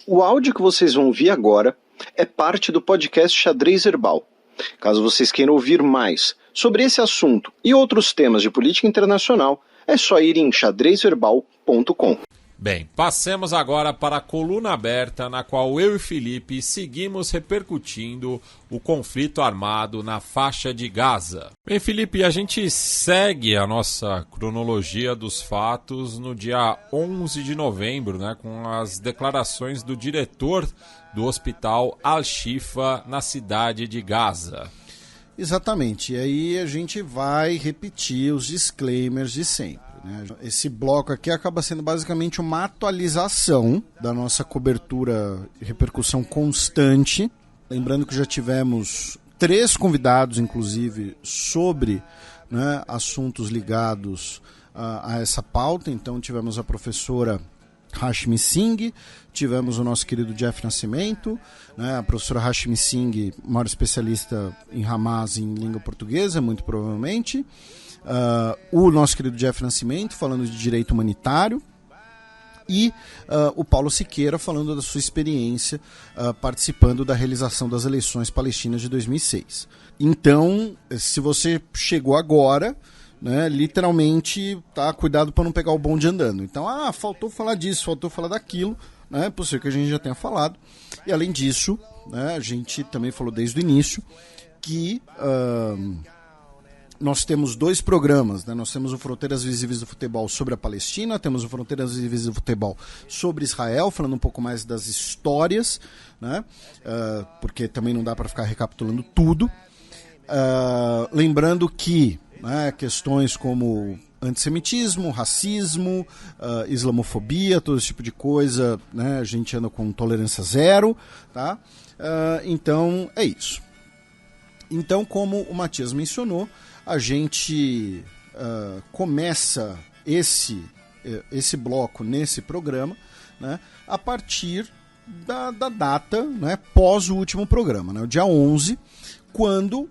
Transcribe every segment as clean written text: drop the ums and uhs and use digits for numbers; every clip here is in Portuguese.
O áudio que vocês vão ouvir agora é parte do podcast Xadrez Herbal. Caso vocês queiram ouvir mais sobre esse assunto e outros temas de política internacional, é só ir em xadrezverbal.com. Bem, passemos agora para a coluna aberta, na qual eu e Felipe seguimos repercutindo o conflito armado na faixa de Gaza. Bem, Felipe, a gente segue a nossa cronologia dos fatos no dia 11 de novembro, né, com as declarações do diretor do hospital Al-Shifa na cidade de Gaza. Exatamente, e aí a gente vai repetir os disclaimers de sempre. Esse bloco aqui acaba sendo basicamente uma atualização da nossa cobertura e repercussão constante. Lembrando que já tivemos 3 convidados, inclusive, sobre, né, assuntos ligados a essa pauta. Então tivemos a professora Hashmi Singh, tivemos o nosso querido Jeff Nascimento, né, a professora Hashmi Singh, maior especialista em Hamas em língua portuguesa, muito provavelmente. O nosso querido Jeff Nascimento falando de direito humanitário e o Paulo Siqueira falando da sua experiência participando da realização das eleições palestinas de 2006. Então, se você chegou agora, né, literalmente, tá, cuidado para não pegar o bonde andando. Então, faltou falar disso, faltou falar daquilo, né, possível que a gente já tenha falado. E além disso, né, a gente também falou desde o início que nós temos 2 programas, né? Nós temos o Fronteiras Visíveis do Futebol sobre a Palestina, temos o Fronteiras Visíveis do Futebol sobre Israel, falando um pouco mais das histórias, né? Porque também não dá para ficar recapitulando tudo. Lembrando que, né, questões como antissemitismo, racismo, islamofobia, todo esse tipo de coisa, né, a gente anda com tolerância zero, tá? Então é isso. Então, como o Matias mencionou, a gente começa esse bloco nesse programa, né, a partir da data, né, pós o último programa, né, o dia 11, quando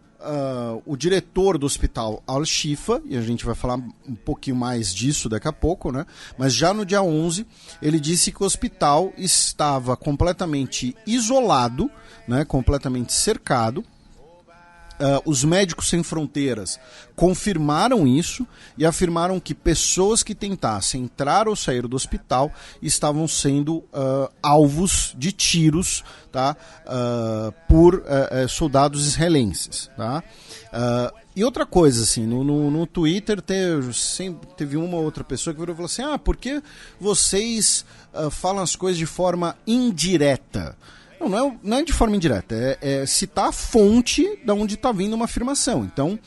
o diretor do hospital Al-Shifa, e a gente vai falar um pouquinho mais disso daqui a pouco, né, mas já no dia 11 ele disse que o hospital estava completamente isolado, né, completamente cercado. Os Médicos Sem Fronteiras confirmaram isso e afirmaram que pessoas que tentassem entrar ou sair do hospital estavam sendo alvos de tiros, tá, por soldados israelenses. E outra coisa, assim, no Twitter teve uma outra pessoa que virou e falou assim: por que vocês falam as coisas de forma indireta? Não é de forma indireta, é citar a fonte de onde está vindo uma afirmação. Então,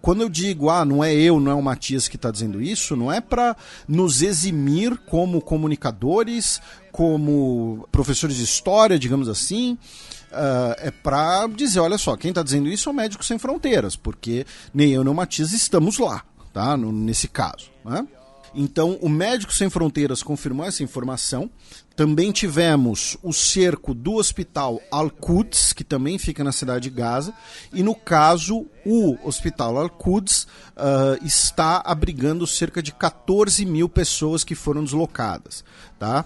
quando eu digo, não é o Matias que está dizendo isso, não é para nos eximir como comunicadores, como professores de história, digamos assim, é para dizer, olha só, quem está dizendo isso é o Médicos Sem Fronteiras, porque nem eu nem o Matias estamos lá, tá? Nesse caso, né? Então, o Médicos Sem Fronteiras confirmou essa informação. Também tivemos o cerco do hospital Al-Quds, que também fica na cidade de Gaza. E, no caso, o hospital Al-Quds está abrigando cerca de 14 mil pessoas que foram deslocadas. Tá?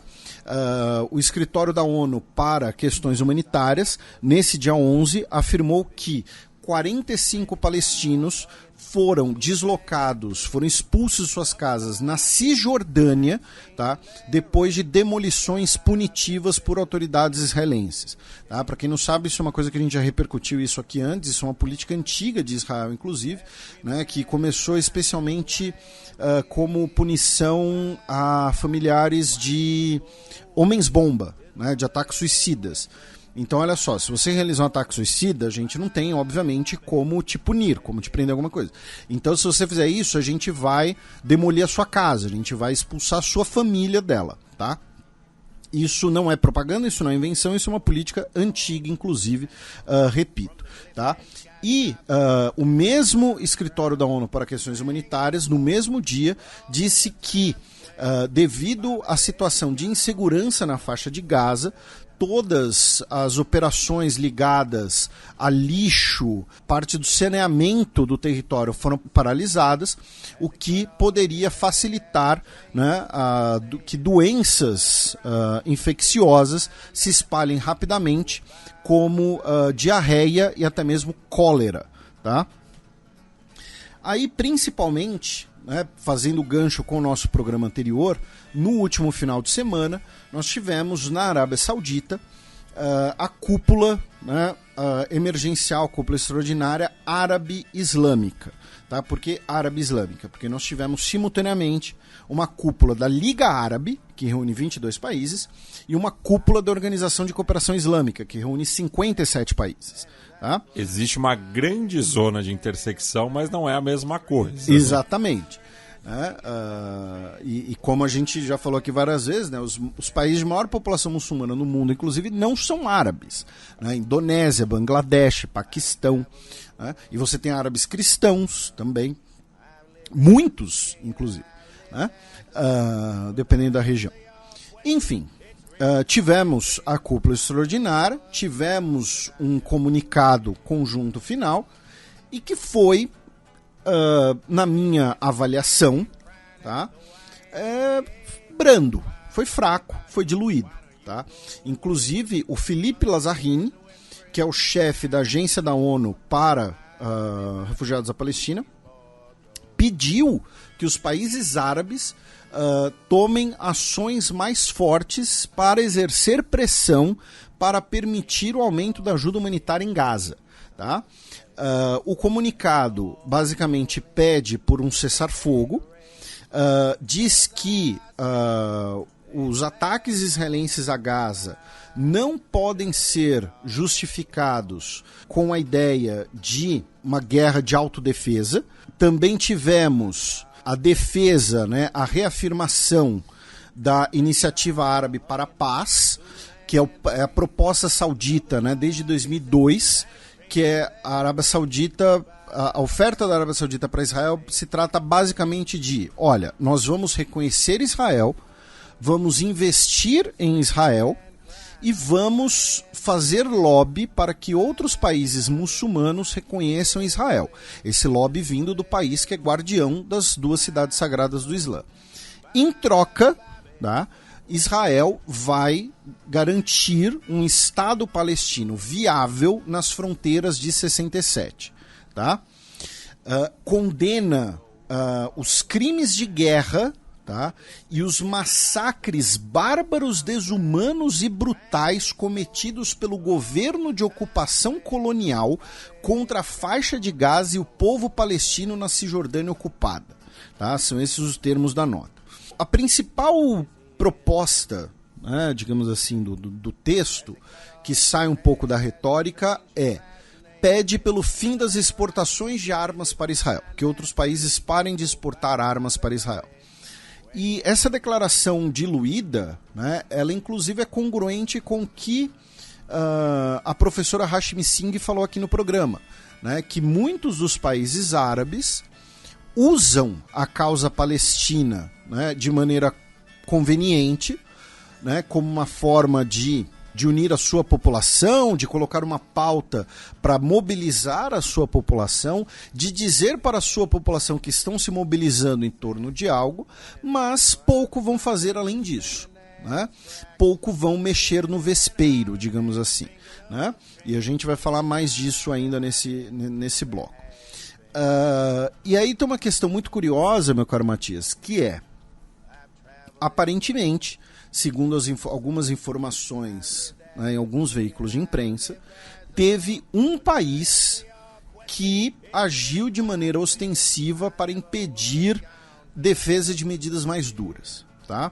O escritório da ONU para questões humanitárias, nesse dia 11, afirmou que 45 palestinos foram deslocados, foram expulsos de suas casas na Cisjordânia, tá? Depois de demolições punitivas por autoridades israelenses. Tá? Para quem não sabe, isso é uma coisa que a gente já repercutiu isso aqui antes, isso é uma política antiga de Israel, inclusive, né? Que começou especialmente como punição a familiares de homens-bomba, né? De ataques suicidas. Então, olha só, se você realizar um ataque suicida, a gente não tem, obviamente, como te punir, como te prender alguma coisa. Então, se você fizer isso, a gente vai demolir a sua casa, a gente vai expulsar a sua família dela, tá? Isso não é propaganda, isso não é invenção, isso é uma política antiga, inclusive, repito, tá? E o mesmo escritório da ONU para questões humanitárias, no mesmo dia, disse que devido à situação de insegurança na faixa de Gaza, todas as operações ligadas a lixo, parte do saneamento do território foram paralisadas, o que poderia facilitar, né, que doenças infecciosas se espalhem rapidamente, como diarreia e até mesmo cólera. Tá? Aí, principalmente, né, fazendo gancho com o nosso programa anterior, no último final de semana, nós tivemos na Arábia Saudita a cúpula, né, emergencial, cúpula extraordinária árabe-islâmica. Tá? Por que árabe-islâmica? Porque nós tivemos simultaneamente uma cúpula da Liga Árabe, que reúne 22 países, e uma cúpula da Organização de Cooperação Islâmica, que reúne 57 países. Tá? Existe uma grande zona de intersecção, mas não é a mesma coisa. Exatamente. Né? E como a gente já falou aqui várias vezes, né, os países de maior população muçulmana no mundo, inclusive, não são árabes. Né? Indonésia, Bangladesh, Paquistão. Né? E você tem árabes cristãos também. Muitos, inclusive. Né? Dependendo da região. Enfim. Tivemos a cúpula extraordinária, tivemos um comunicado conjunto final e que foi, na minha avaliação, tá, brando, foi fraco, foi diluído. Tá? Inclusive, o Philippe Lazzarini, que é o chefe da Agência da ONU para Refugiados da Palestina, pediu que os países árabes tomem ações mais fortes para exercer pressão para permitir o aumento da ajuda humanitária em Gaza. Tá? O comunicado basicamente pede por um cessar-fogo, diz que os ataques israelenses a Gaza não podem ser justificados com a ideia de uma guerra de autodefesa. Também tivemos a defesa, né, a reafirmação da Iniciativa Árabe para a Paz, que é a proposta saudita, né, desde 2002, que é a Arábia Saudita, a oferta da Arábia Saudita para Israel se trata basicamente de, olha, nós vamos reconhecer Israel, vamos investir em Israel e vamos fazer lobby para que outros países muçulmanos reconheçam Israel. Esse lobby vindo do país que é guardião das duas cidades sagradas do Islã. Em troca, tá, Israel vai garantir um Estado palestino viável nas fronteiras de 67. Tá? Condena os crimes de guerra, tá, e os massacres bárbaros, desumanos e brutais cometidos pelo governo de ocupação colonial contra a faixa de Gaza e o povo palestino na Cisjordânia ocupada. Tá? São esses os termos da nota. A principal proposta, né, digamos assim, do texto, que sai um pouco da retórica, pede pelo fim das exportações de armas para Israel, que outros países parem de exportar armas para Israel. E essa declaração diluída, né, ela inclusive é congruente com o que a professora Hashmi Singh falou aqui no programa, né, que muitos dos países árabes usam a causa palestina, né, de maneira conveniente, né, como uma forma de unir a sua população, de colocar uma pauta para mobilizar a sua população, de dizer para a sua população que estão se mobilizando em torno de algo, mas pouco vão fazer além disso. Né? Pouco vão mexer no vespeiro, digamos assim. Né? E a gente vai falar mais disso ainda nesse bloco. E aí tem uma questão muito curiosa, meu caro Matias, que é, aparentemente, segundo algumas informações, né, em alguns veículos de imprensa, teve um país que agiu de maneira ostensiva para impedir defesa de medidas mais duras. Tá?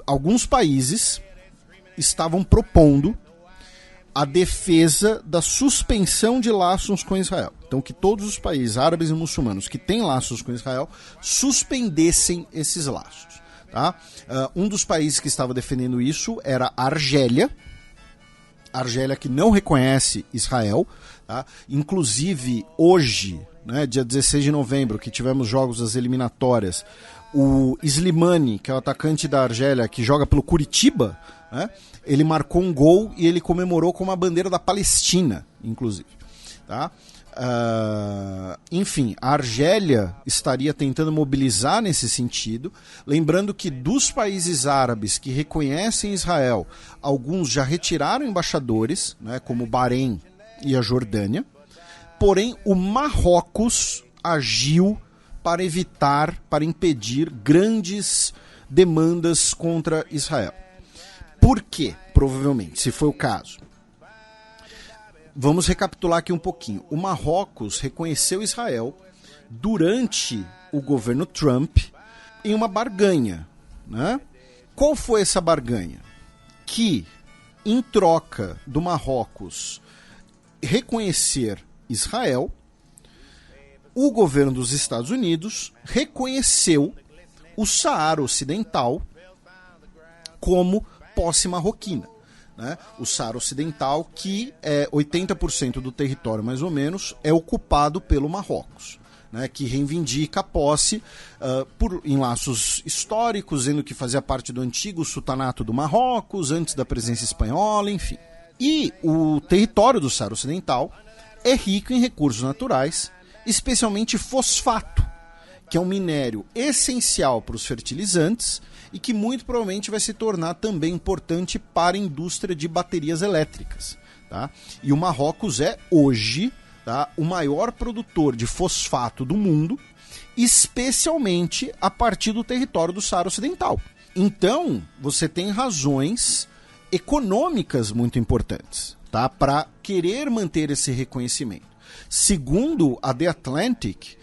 Alguns países estavam propondo a defesa da suspensão de laços com Israel. Então, que todos os países árabes e muçulmanos que têm laços com Israel suspendessem esses laços. Tá? Um dos países que estava defendendo isso era a Argélia. Argélia que não reconhece Israel. Tá? Inclusive, hoje, né, dia 16 de novembro, que tivemos jogos das eliminatórias, O Slimani, que é o atacante da Argélia, que joga pelo Curitiba, né? Ele marcou um gol e ele comemorou com uma bandeira da Palestina, inclusive. Tá? Enfim, a Argélia estaria tentando mobilizar nesse sentido, lembrando que dos países árabes que reconhecem Israel, alguns já retiraram embaixadores, né, como o Bahrein e a Jordânia, porém o Marrocos agiu para impedir grandes demandas contra Israel. Por quê? Provavelmente, se foi o caso. Vamos recapitular aqui um pouquinho. O Marrocos reconheceu Israel durante o governo Trump em uma barganha, né? Qual foi essa barganha? Que, em troca do Marrocos reconhecer Israel, o governo dos Estados Unidos reconheceu o Saara Ocidental como posse marroquina, né? O Saara Ocidental, que é 80% do território, mais ou menos, é ocupado pelo Marrocos, né? Que reivindica a posse em laços históricos, dizendo que fazia parte do antigo sultanato do Marrocos, antes da presença espanhola, enfim. E o território do Saara Ocidental é rico em recursos naturais, especialmente fosfato, que é um minério essencial para os fertilizantes e que muito provavelmente vai se tornar também importante para a indústria de baterias elétricas. Tá? E o Marrocos é, hoje, tá, o maior produtor de fosfato do mundo, especialmente a partir do território do Saara Ocidental. Então, você tem razões econômicas muito importantes, tá, para querer manter esse reconhecimento. Segundo a The Atlantic,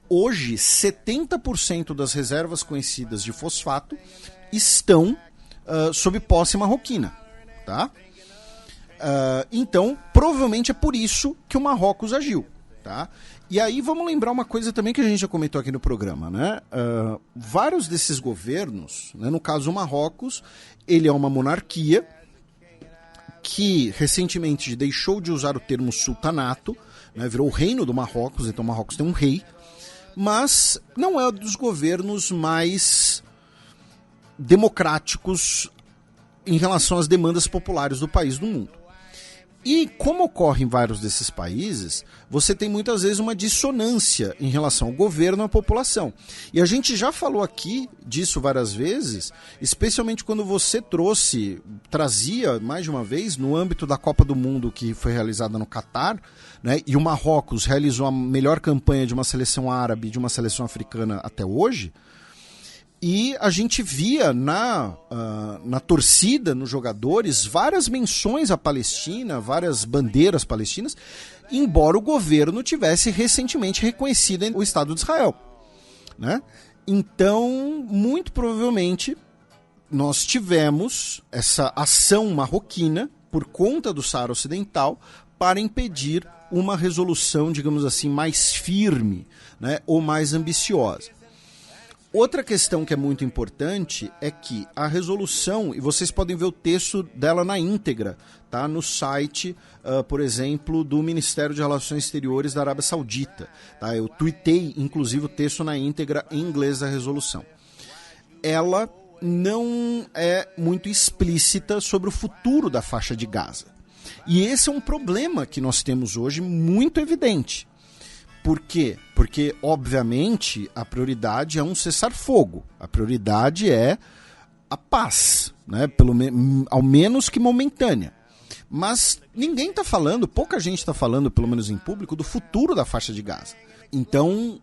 hoje 70% das reservas conhecidas de fosfato estão sob posse marroquina. Tá? Então, provavelmente é por isso que o Marrocos agiu. Tá? E aí vamos lembrar uma coisa também que a gente já comentou aqui no programa. Né? Vários desses governos, né, no caso o Marrocos, ele é uma monarquia que recentemente deixou de usar o termo sultanato, né, virou o reino do Marrocos, então o Marrocos tem um rei, mas não é um dos governos mais democráticos em relação às demandas populares do país do mundo. E como ocorre em vários desses países, você tem muitas vezes uma dissonância em relação ao governo e à população. E a gente já falou aqui disso várias vezes, especialmente quando você trazia mais de uma vez, no âmbito da Copa do Mundo que foi realizada no Catar, né, e o Marrocos realizou a melhor campanha de uma seleção árabe e de uma seleção africana até hoje. E a gente via na torcida, nos jogadores, várias menções à Palestina, várias bandeiras palestinas, embora o governo tivesse recentemente reconhecido o Estado de Israel. Né? Então, muito provavelmente, nós tivemos essa ação marroquina, por conta do Saara Ocidental, para impedir uma resolução, digamos assim, mais firme, né, ou mais ambiciosa. Outra questão que é muito importante é que a resolução, e vocês podem ver o texto dela na íntegra, tá? No site, por exemplo, do Ministério de Relações Exteriores da Arábia Saudita. Tá? Eu tuitei, inclusive, o texto na íntegra em inglês da resolução. Ela não é muito explícita sobre o futuro da faixa de Gaza. E esse é um problema que nós temos hoje muito evidente. Por quê? Porque, obviamente, a prioridade é um cessar-fogo. A prioridade é a paz, né? Ao menos que momentânea. Mas ninguém está falando, pouca gente está falando, pelo menos em público, do futuro da faixa de Gaza. Então,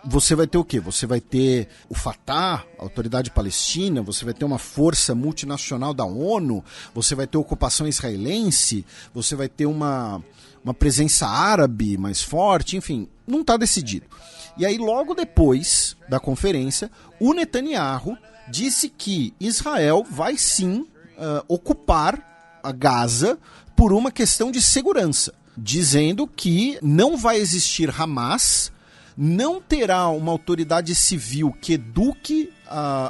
você vai ter o quê? Você vai ter o Fatah, a Autoridade Palestina, você vai ter uma força multinacional da ONU, você vai ter ocupação israelense, você vai ter uma presença árabe mais forte, enfim, não está decidido. E aí, logo depois da conferência, o Netanyahu disse que Israel vai sim ocupar a Gaza por uma questão de segurança, dizendo que não vai existir Hamas, não terá uma autoridade civil que eduque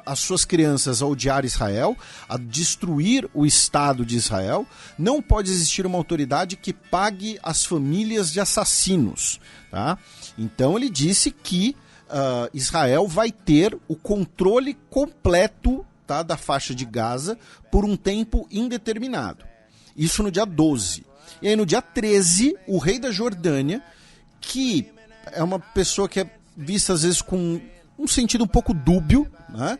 as suas crianças a odiar Israel, a destruir o Estado de Israel. Não pode existir uma autoridade que pague as famílias de assassinos. Tá? Então ele disse que Israel vai ter o controle completo, tá, da faixa de Gaza por um tempo indeterminado. Isso no dia 12. E aí no dia 13, o rei da Jordânia, que é uma pessoa que é vista às vezes com um sentido um pouco dúbio, né,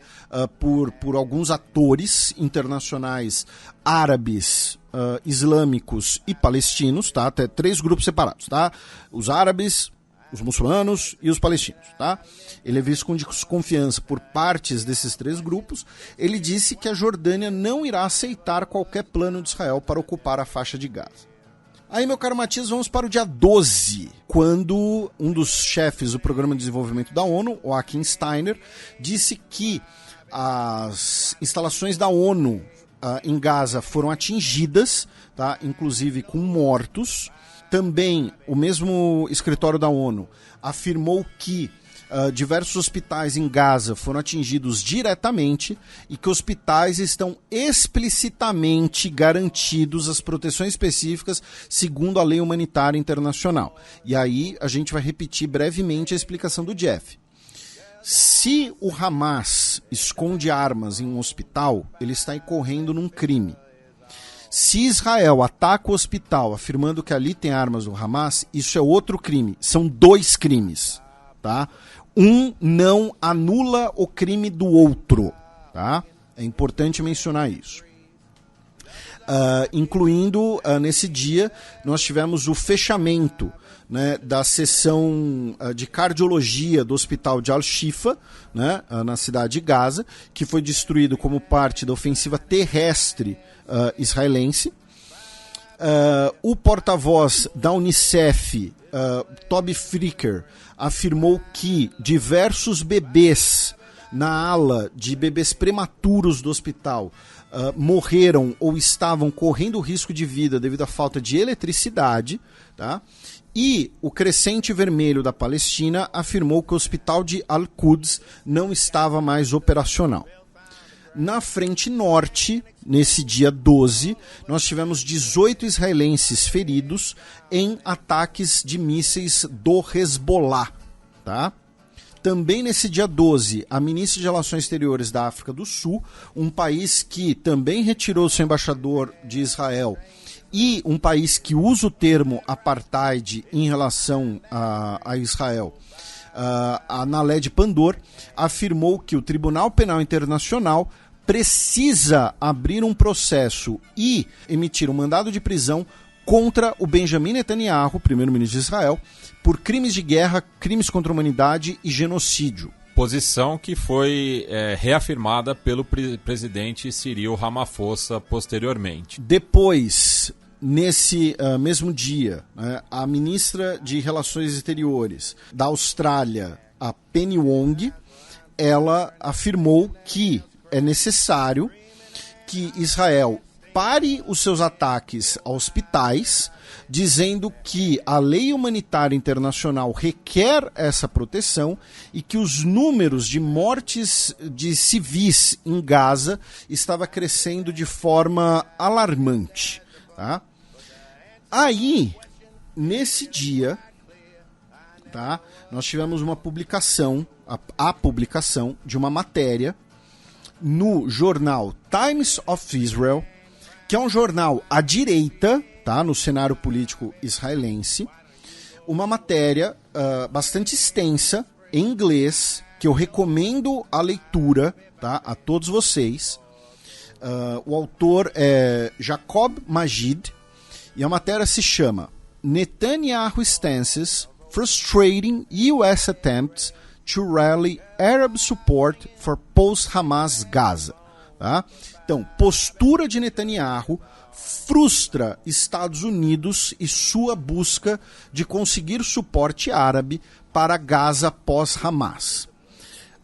por alguns atores internacionais árabes, islâmicos e palestinos, tá? Até 3 grupos separados, tá? Os árabes, os muçulmanos e os palestinos, tá? Ele é visto com desconfiança por partes desses 3 grupos. Ele disse que a Jordânia não irá aceitar qualquer plano de Israel para ocupar a faixa de Gaza. Aí, meu caro Matias, vamos para o dia 12, quando um dos chefes do Programa de Desenvolvimento da ONU, Joachim Steiner, disse que as instalações da ONU em Gaza foram atingidas, tá? Inclusive com mortos. Também, o mesmo escritório da ONU afirmou que diversos hospitais em Gaza foram atingidos diretamente e que hospitais estão explicitamente garantidos as proteções específicas segundo a lei humanitária internacional. E aí a gente vai repetir brevemente a explicação do Jeff. Se o Hamas esconde armas em um hospital, ele está incorrendo num crime. Se Israel ataca o hospital afirmando que ali tem armas do Hamas, isso é outro crime. São 2 crimes, tá? Um não anula o crime do outro, tá? É importante mencionar isso. Incluindo, nesse dia, nós tivemos o fechamento, né, da seção de cardiologia do hospital de Al-Shifa, né, na cidade de Gaza, que foi destruído como parte da ofensiva terrestre israelense. O porta-voz da Unicef, Toby Fricker, afirmou que diversos bebês na ala de bebês prematuros do hospital morreram ou estavam correndo risco de vida devido à falta de eletricidade, tá? E o Crescente Vermelho da Palestina afirmou que o hospital de Al-Quds não estava mais operacional. Na frente norte, nesse dia 12, nós tivemos 18 israelenses feridos em ataques de mísseis do Hezbollah, tá? Também nesse dia 12, a ministra de Relações Exteriores da África do Sul, um país que também retirou seu embaixador de Israel e um país que usa o termo apartheid em relação a Israel, a Naled Pandor, afirmou que o Tribunal Penal Internacional precisa abrir um processo e emitir um mandado de prisão contra o Benjamin Netanyahu, primeiro-ministro de Israel, por crimes de guerra, crimes contra a humanidade e genocídio. Posição que foi reafirmada pelo presidente Cyril Ramaphosa posteriormente. Depois, nesse mesmo dia, né, a ministra de Relações Exteriores da Austrália, a Penny Wong, ela afirmou que é necessário que Israel pare os seus ataques a hospitais, dizendo que a lei humanitária internacional requer essa proteção e que os números de mortes de civis em Gaza estava crescendo de forma alarmante, tá? Aí, nesse dia, tá, nós tivemos uma publicação, a publicação de uma matéria no jornal Times of Israel, que é um jornal à direita, tá, no cenário político israelense, uma matéria bastante extensa, em inglês, que eu recomendo a leitura, tá, a todos vocês. O autor é Jacob Magid, e a matéria se chama Netanyahu Stances Frustrating US Attempts to Rally Arab Support for Post-Hamas Gaza. Tá? Então, postura de Netanyahu frustra Estados Unidos e sua busca de conseguir suporte árabe para Gaza pós-Hamas.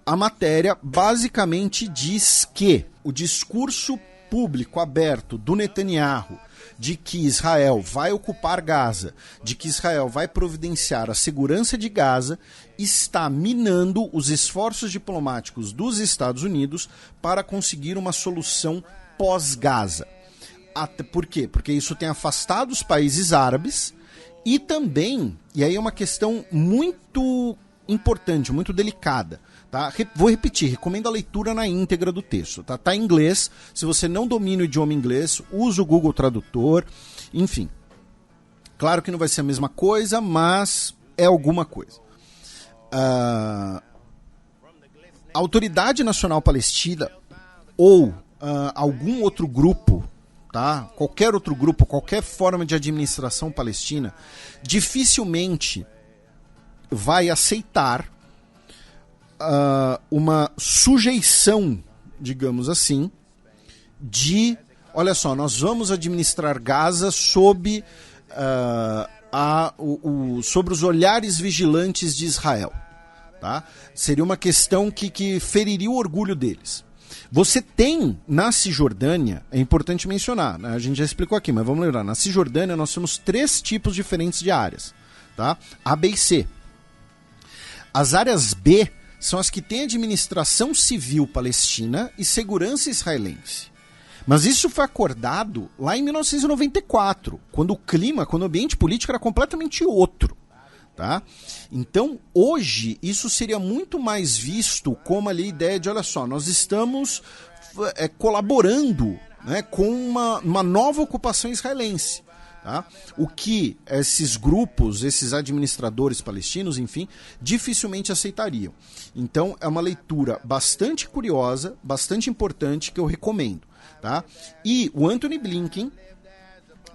A matéria basicamente diz que o discurso público aberto do Netanyahu de que Israel vai ocupar Gaza, de que Israel vai providenciar a segurança de Gaza, está minando os esforços diplomáticos dos Estados Unidos para conseguir uma solução pós-Gaza. Até por quê? Porque isso tem afastado os países árabes e também, e aí é uma questão muito importante, muito delicada. Tá? Vou repetir, recomendo a leitura na íntegra do texto. Tá em inglês, se você não domina o idioma inglês, usa o Google Tradutor, enfim. Claro que não vai ser a mesma coisa, mas é alguma coisa. A Autoridade Nacional Palestina ou algum outro grupo, tá? Qualquer outro grupo, qualquer forma de administração palestina, dificilmente vai aceitar uma sujeição, digamos assim, de, olha só, nós vamos administrar Gaza sob, sobre os olhares vigilantes de Israel. Tá? Seria uma questão que feriria o orgulho deles. Você tem na Cisjordânia, é importante mencionar, né? A gente já explicou aqui, mas vamos lembrar, na Cisjordânia nós temos 3 tipos diferentes de áreas, tá? A, B e C. As áreas B são as que têm administração civil palestina e segurança israelense. Mas isso foi acordado lá em 1994, quando o ambiente político era completamente outro. Tá? Então, hoje, isso seria muito mais visto como ali a ideia de, olha só, nós estamos colaborando, né, com uma nova ocupação israelense. Tá? O que esses grupos, esses administradores palestinos, enfim, dificilmente aceitariam. Então, é uma leitura bastante curiosa, bastante importante, que eu recomendo. Tá? E o Antony Blinken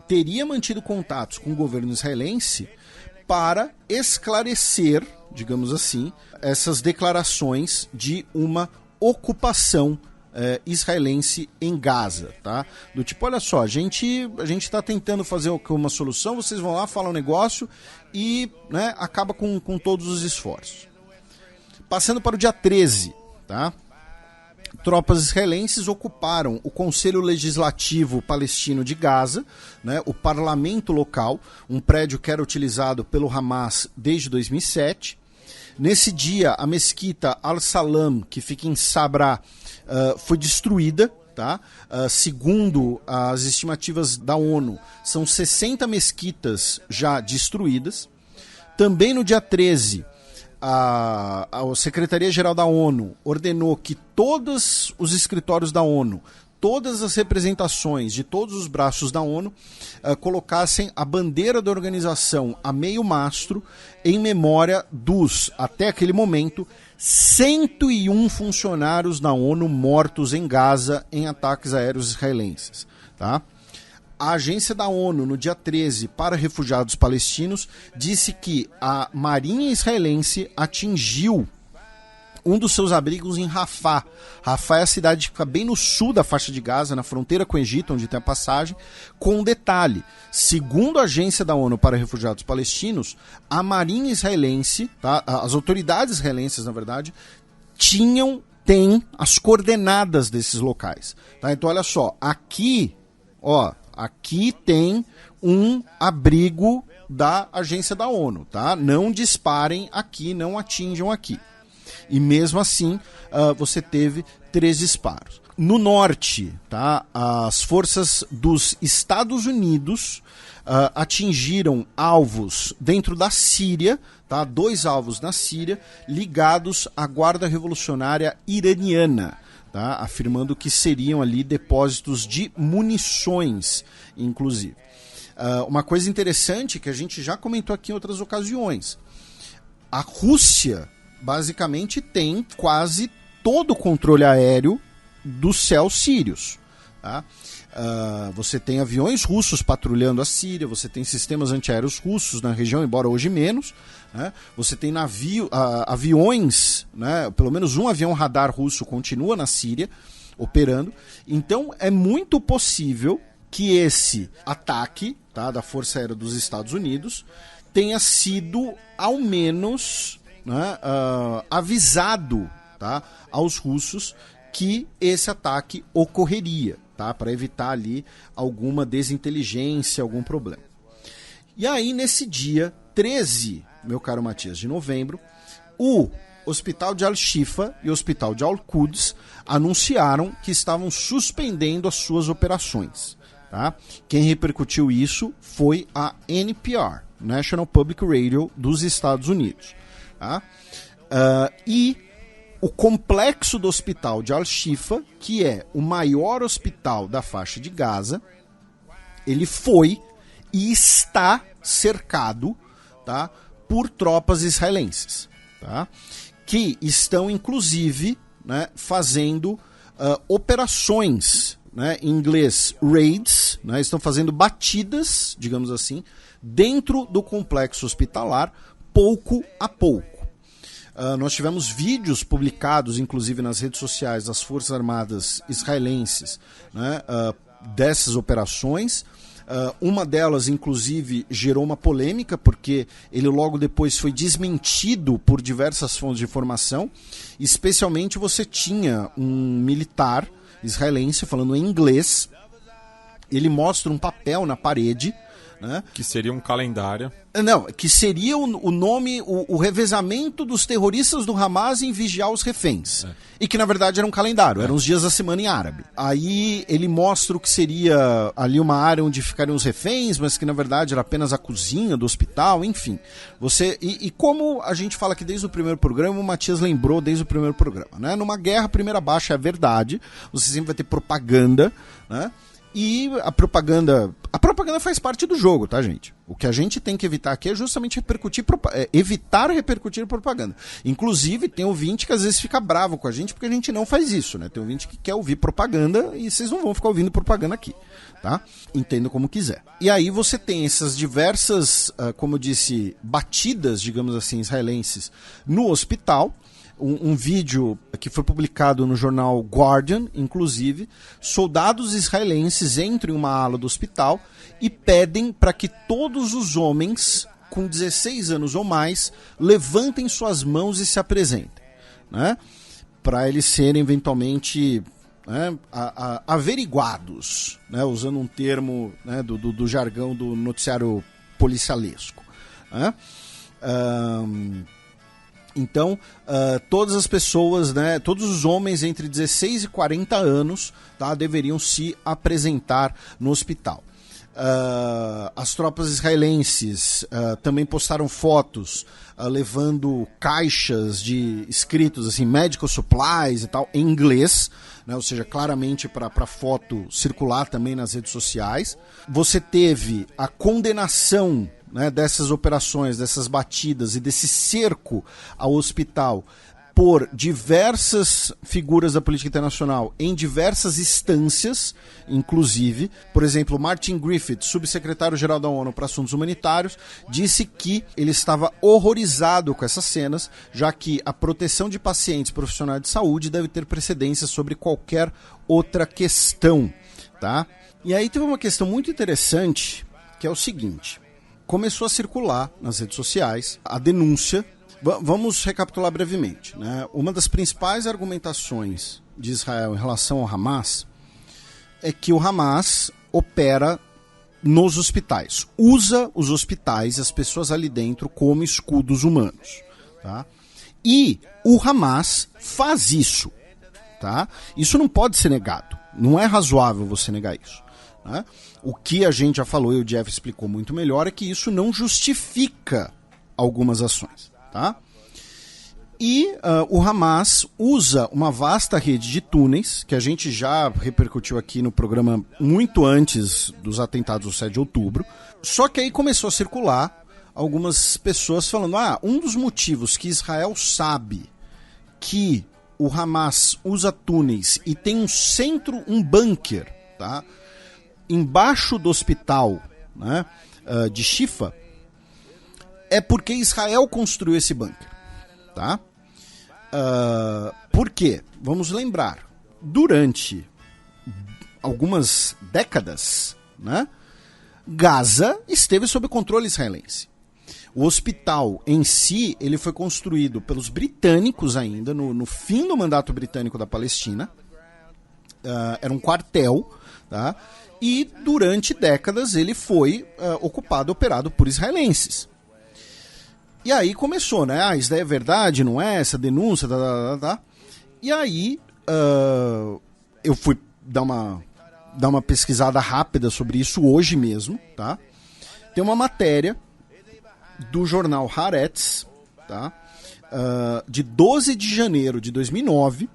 teria mantido contatos com o governo israelense para esclarecer, digamos assim, essas declarações de uma ocupação israelense em Gaza, tá? Do tipo, olha só, a gente está tentando fazer uma solução, vocês vão lá, falam um negócio e, né, acaba com todos os esforços. Passando para o dia 13, tá? Tropas israelenses ocuparam o Conselho Legislativo Palestino de Gaza, né, o parlamento local, um prédio que era utilizado pelo Hamas desde 2007. Nesse dia, a mesquita Al-Salam, que fica em Sabra, foi destruída. Tá? Segundo as estimativas da ONU, são 60 mesquitas já destruídas. Também no dia 13, a Secretaria-Geral da ONU ordenou que todos os escritórios da ONU, todas as representações de todos os braços da ONU colocassem a bandeira da organização a meio mastro em memória dos, até aquele momento, 101 funcionários da ONU mortos em Gaza em ataques aéreos israelenses. Tá? A agência da ONU, no dia 13, para refugiados palestinos, disse que a marinha israelense atingiu um dos seus abrigos em Rafah. Rafah é a cidade que fica bem no sul da faixa de Gaza, na fronteira com o Egito, onde tem a passagem, com um detalhe. Segundo a agência da ONU para refugiados palestinos, a marinha israelense, tá, as autoridades israelenses, na verdade, têm as coordenadas desses locais. Tá? Então, olha só, aqui tem um abrigo da agência da ONU, tá? Não disparem aqui, não atinjam aqui. E mesmo assim, você teve 3 disparos. No norte, tá? As forças dos Estados Unidos atingiram alvos dentro da Síria, tá? 2 alvos na Síria, ligados à Guarda Revolucionária Iraniana. Tá? Afirmando que seriam ali depósitos de munições, inclusive. Uma coisa interessante que a gente já comentou aqui em outras ocasiões. A Rússia, basicamente, tem quase todo o controle aéreo dos céus sírios. Tá? Você tem aviões russos patrulhando a Síria, você tem sistemas antiaéreos russos na região, embora hoje menos. Né? Você tem aviões, né? Pelo menos um avião radar russo continua na Síria operando. Então é muito possível que esse ataque, tá, da Força Aérea dos Estados Unidos tenha sido ao menos, né, avisado, tá, aos russos que esse ataque ocorreria, tá, para evitar ali alguma desinteligência, algum problema. E aí nesse dia 13, meu caro Matias, de novembro, o Hospital de Al-Shifa e o Hospital de Al-Quds anunciaram que estavam suspendendo as suas operações. Tá? Quem repercutiu isso foi a NPR, National Public Radio dos Estados Unidos. Tá? E o complexo do hospital de Al-Shifa, que é o maior hospital da faixa de Gaza, ele foi e está cercado, tá, por tropas israelenses, tá, que estão, inclusive, né, fazendo operações, né, em inglês raids, né, estão fazendo batidas, digamos assim, dentro do complexo hospitalar, pouco a pouco. Nós tivemos vídeos publicados, inclusive nas redes sociais das Forças Armadas israelenses, né, dessas operações. Uma delas, inclusive, gerou uma polêmica, porque ele logo depois foi desmentido por diversas fontes de informação. Especialmente você tinha um militar israelense falando em inglês. Ele mostra um papel na parede, né? Que seria um calendário. Não, que seria o nome, o revezamento dos terroristas do Hamas em vigiar os reféns. E que na verdade era um calendário, eram os dias da semana em árabe. Aí ele mostra o que seria ali uma área onde ficariam os reféns, mas que na verdade era apenas a cozinha do hospital, enfim. E como a gente fala aqui desde o primeiro programa, o Matias lembrou desde o primeiro programa, né? Numa guerra, a primeira baixa é a verdade, você sempre vai ter propaganda, né? E a propaganda faz parte do jogo, tá, gente? O que a gente tem que evitar aqui é justamente evitar repercutir propaganda. Inclusive, tem ouvinte que às vezes fica bravo com a gente porque a gente não faz isso, né? Tem ouvinte que quer ouvir propaganda e vocês não vão ficar ouvindo propaganda aqui, tá? Entendo como quiser. E aí você tem essas diversas, como eu disse, batidas, digamos assim, israelenses no hospital. Um vídeo que foi publicado no jornal Guardian, inclusive, soldados israelenses entram em uma ala do hospital e pedem para que todos os homens com 16 anos ou mais levantem suas mãos e se apresentem, né? Para eles serem eventualmente, né, averiguados, né, usando um termo, né, do jargão do noticiário policialesco, né? Então, todas as pessoas, né, todos os homens entre 16 e 40 anos, tá, deveriam se apresentar no hospital. As tropas israelenses também postaram fotos levando caixas de escritos assim, medical supplies e tal, em inglês, né, ou seja, claramente para a foto circular também nas redes sociais. Você teve a condenação, né, dessas operações, dessas batidas e desse cerco ao hospital por diversas figuras da política internacional em diversas instâncias, inclusive, por exemplo, Martin Griffiths, subsecretário-geral da ONU para Assuntos Humanitários, disse que ele estava horrorizado com essas cenas, já que a proteção de pacientes profissionais de saúde deve ter precedência sobre qualquer outra questão, tá? E aí teve uma questão muito interessante, que é o seguinte: começou a circular nas redes sociais a denúncia. Vamos recapitular brevemente, né? Uma das principais argumentações de Israel em relação ao Hamas é que o Hamas opera nos hospitais, usa os hospitais e as pessoas ali dentro como escudos humanos, tá? E o Hamas faz isso, tá? Isso não pode ser negado, não é razoável você negar isso, né? O que a gente já falou e o Jeff explicou muito melhor é que isso não justifica algumas ações, tá? E o Hamas usa uma vasta rede de túneis, que a gente já repercutiu aqui no programa muito antes dos atentados do 7 de outubro, só que aí começou a circular algumas pessoas falando, um dos motivos que Israel sabe que o Hamas usa túneis e tem um centro, um bunker, tá, embaixo do hospital, né, de Shifa, é porque Israel construiu esse bunker, tá? Por quê? Vamos lembrar, durante algumas décadas, né, Gaza esteve sob controle israelense. O hospital em si, ele foi construído pelos britânicos ainda, no fim do mandato britânico da Palestina. Era um quartel, tá? E durante décadas ele foi ocupado, operado por israelenses. E aí começou, né? Isso daí é verdade, não é? Essa denúncia, tá. E aí eu fui dar uma pesquisada rápida sobre isso hoje mesmo, tá? Tem uma matéria do jornal Haaretz, tá? de 12 de janeiro de 2009,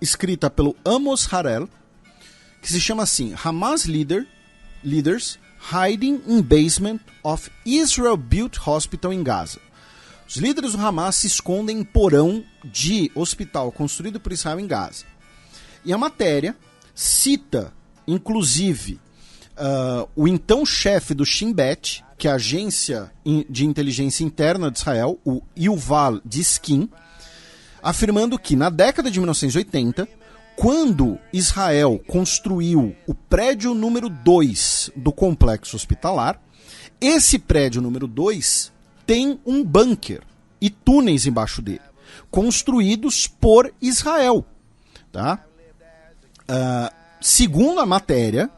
escrita pelo Amos Harel, que se chama assim: Hamas Leaders Hiding in Basement of Israel-Built Hospital in Gaza. Os líderes do Hamas se escondem em porão de hospital construído por Israel em Gaza. E a matéria cita, inclusive, o então chefe do Shin Bet, que é a agência de inteligência interna de Israel, o Yuval Diskin, afirmando que na década de 1980, quando Israel construiu o prédio número 2 do complexo hospitalar, esse prédio número 2 tem um bunker e túneis embaixo dele, construídos por Israel. Tá? Segundo a matéria,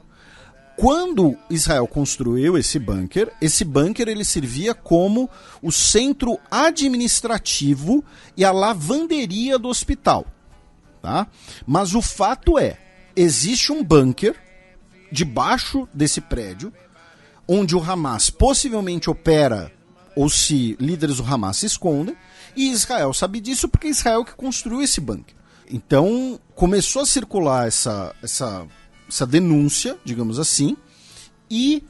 quando Israel construiu esse bunker ele servia como o centro administrativo e a lavanderia do hospital. Tá? Mas o fato é, existe um bunker debaixo desse prédio, onde o Hamas possivelmente opera, ou se líderes do Hamas se escondem, e Israel sabe disso porque Israel que construiu esse bunker. Então começou a circular essa denúncia, digamos assim, e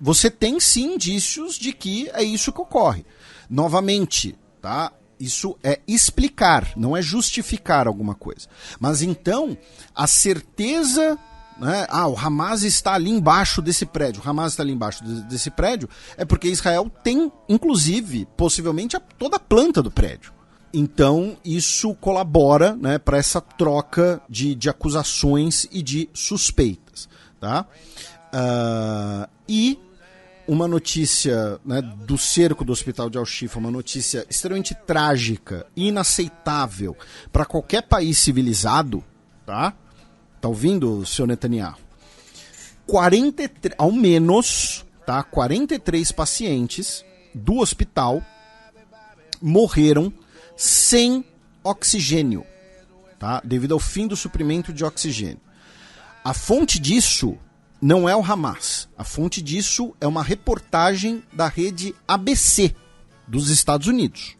você tem sim indícios de que é isso que ocorre. Novamente, tá? Isso é explicar, não é justificar alguma coisa. Mas então, a certeza, né, o Hamas está ali embaixo desse prédio, desse prédio, é porque Israel tem, inclusive, possivelmente, toda a planta do prédio. Então, isso colabora, né, para essa troca de acusações e de suspeitas. Tá? E uma notícia, né, do cerco do hospital de Al-Shifa, uma notícia extremamente trágica e inaceitável para qualquer país civilizado, tá? Tá ouvindo, senhor Netanyahu? 43, ao menos, tá? 43 pacientes do hospital morreram sem oxigênio, tá? Devido ao fim do suprimento de oxigênio. A fonte disso não é o Hamas. A fonte disso é uma reportagem da rede ABC dos Estados Unidos.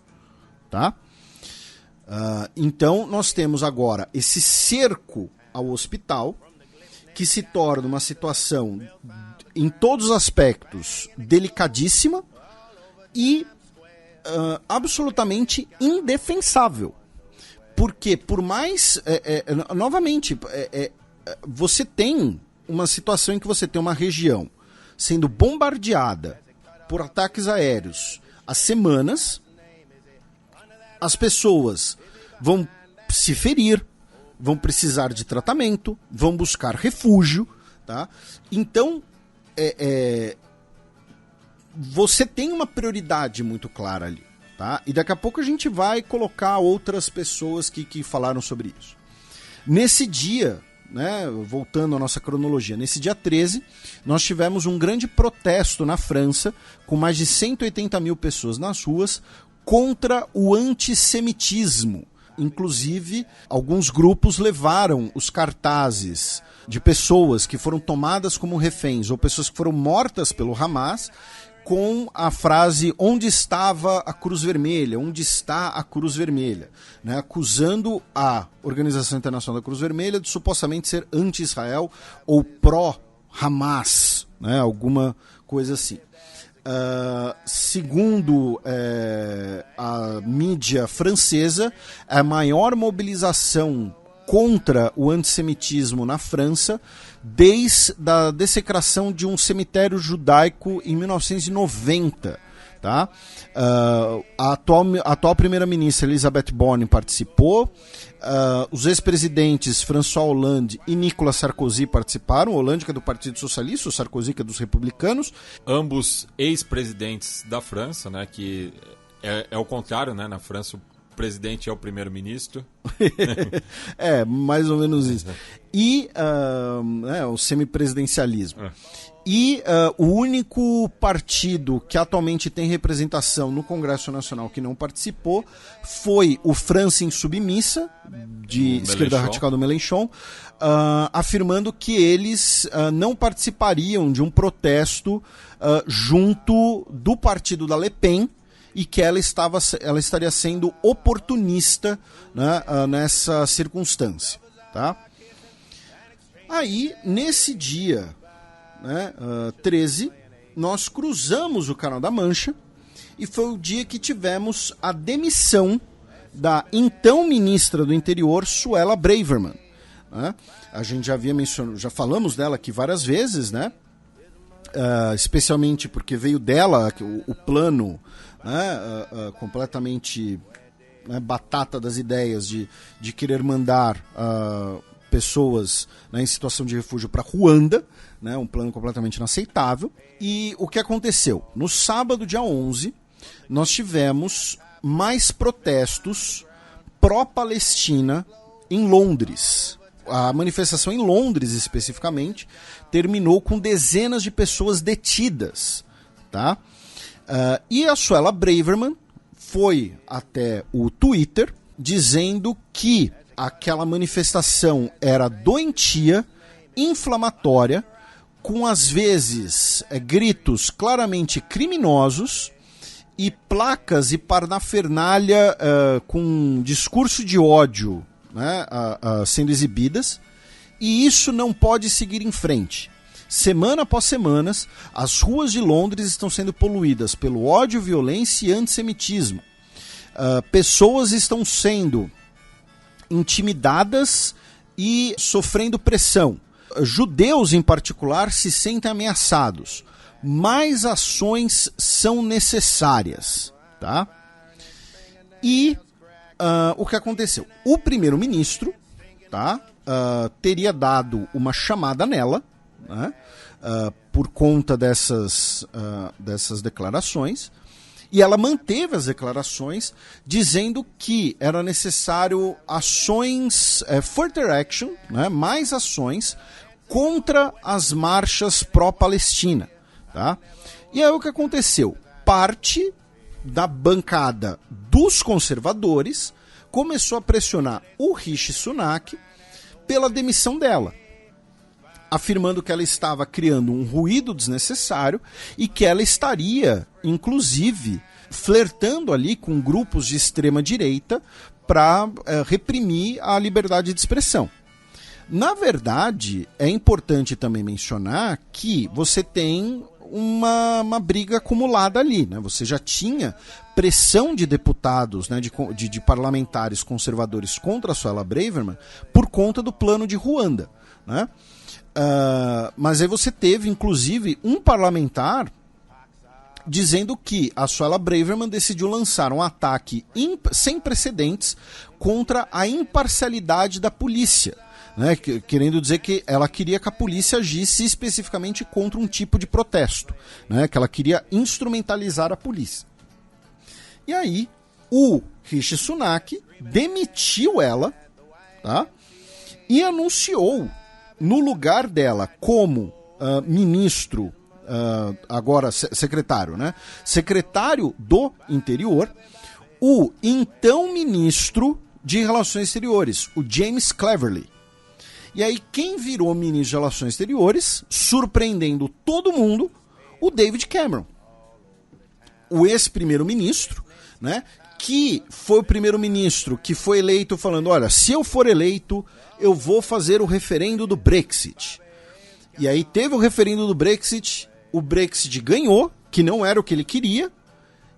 Tá? Então, nós temos agora esse cerco ao hospital, que se torna uma situação, em todos os aspectos, delicadíssima e absolutamente indefensável. Porque, por mais... novamente, você tem uma situação em que você tem uma região sendo bombardeada por ataques aéreos há semanas, as pessoas vão se ferir, vão precisar de tratamento, vão buscar refúgio, tá? Então, você tem uma prioridade muito clara ali, tá? E daqui a pouco a gente vai colocar outras pessoas que falaram sobre isso. Nesse dia, né, voltando à nossa cronologia, nesse dia 13, nós tivemos um grande protesto na França, com mais de 180 mil pessoas nas ruas, contra o antissemitismo. Inclusive, alguns grupos levaram os cartazes de pessoas que foram tomadas como reféns ou pessoas que foram mortas pelo Hamas, com a frase: onde estava a Cruz Vermelha? Onde está a Cruz Vermelha? Né, acusando a Organização Internacional da Cruz Vermelha de supostamente ser anti-Israel ou pró-Hamas, né, alguma coisa assim. Segundo a mídia francesa, a maior mobilização contra o antissemitismo na França desde a dessecração de um cemitério judaico em 1990. Tá? A atual primeira-ministra Elisabeth Borne participou, os ex-presidentes François Hollande e Nicolas Sarkozy participaram, o Hollande que é do Partido Socialista, o Sarkozy que é dos republicanos. Ambos ex-presidentes da França, né, que é o contrário, né, na França o presidente é o primeiro-ministro. Mais ou menos isso. E o semipresidencialismo. E o único partido que atualmente tem representação no Congresso Nacional que não participou foi o França Insubmissa, de esquerda radical do Mélenchon, afirmando que eles não participariam de um protesto junto do partido da Le Pen, e que ela estaria sendo oportunista, né, nessa circunstância. Tá? Aí, nesse dia, né, 13, nós cruzamos o Canal da Mancha e foi o dia que tivemos a demissão da então ministra do Interior, Suella Braverman. Né? A gente já havia mencionado, já falamos dela aqui várias vezes, né? Especialmente porque veio dela o plano, né, completamente, né, batata das ideias de querer mandar pessoas, né, em situação de refúgio para Ruanda, né, um plano completamente inaceitável. E o que aconteceu? No sábado, dia 11, nós tivemos mais protestos pró-Palestina em Londres. A manifestação em Londres, especificamente, terminou com dezenas de pessoas detidas. Tá? E a Suella Braverman foi até o Twitter dizendo que aquela manifestação era doentia, inflamatória, com às vezes gritos claramente criminosos e placas e parnafernália com discurso de ódio, né, sendo exibidas, e isso não pode seguir em frente. Semana após semana, as ruas de Londres estão sendo poluídas pelo ódio, violência e antissemitismo. Pessoas estão sendo intimidadas e sofrendo pressão. Judeus, em particular, se sentem ameaçados. Mais ações são necessárias. Tá? E o que aconteceu? O primeiro-ministro, tá, teria dado uma chamada nela, né, por conta dessas declarações, e ela manteve as declarações dizendo que era necessário ações, further action, né, mais ações contra as marchas pró-Palestina. Tá? E aí o que aconteceu? Parte da bancada dos conservadores começou a pressionar o Rishi Sunak pela demissão dela, afirmando que ela estava criando um ruído desnecessário e que ela estaria, inclusive, flertando ali com grupos de extrema-direita para reprimir a liberdade de expressão. Na verdade, é importante também mencionar que você tem uma briga acumulada ali, né? Você já tinha pressão de deputados, né, de parlamentares conservadores contra a Suella Braverman por conta do plano de Ruanda, né? Mas aí você teve, inclusive, um parlamentar dizendo que a Suella Braverman decidiu lançar um ataque sem precedentes contra a imparcialidade da polícia. Né, querendo dizer que ela queria que a polícia agisse especificamente contra um tipo de protesto, né, que ela queria instrumentalizar a polícia. E aí, o Rishi Sunak demitiu ela, tá, e anunciou no lugar dela como ministro, agora secretário, né, secretário do Interior, o então ministro de Relações Exteriores, o James Cleverly. E aí quem virou ministro de Relações Exteriores, surpreendendo todo mundo, o David Cameron. O ex-primeiro-ministro, né, que foi o primeiro-ministro que foi eleito falando, olha, se eu for eleito, eu vou fazer o referendo do Brexit. E aí teve o referendo do Brexit, o Brexit ganhou, que não era o que ele queria,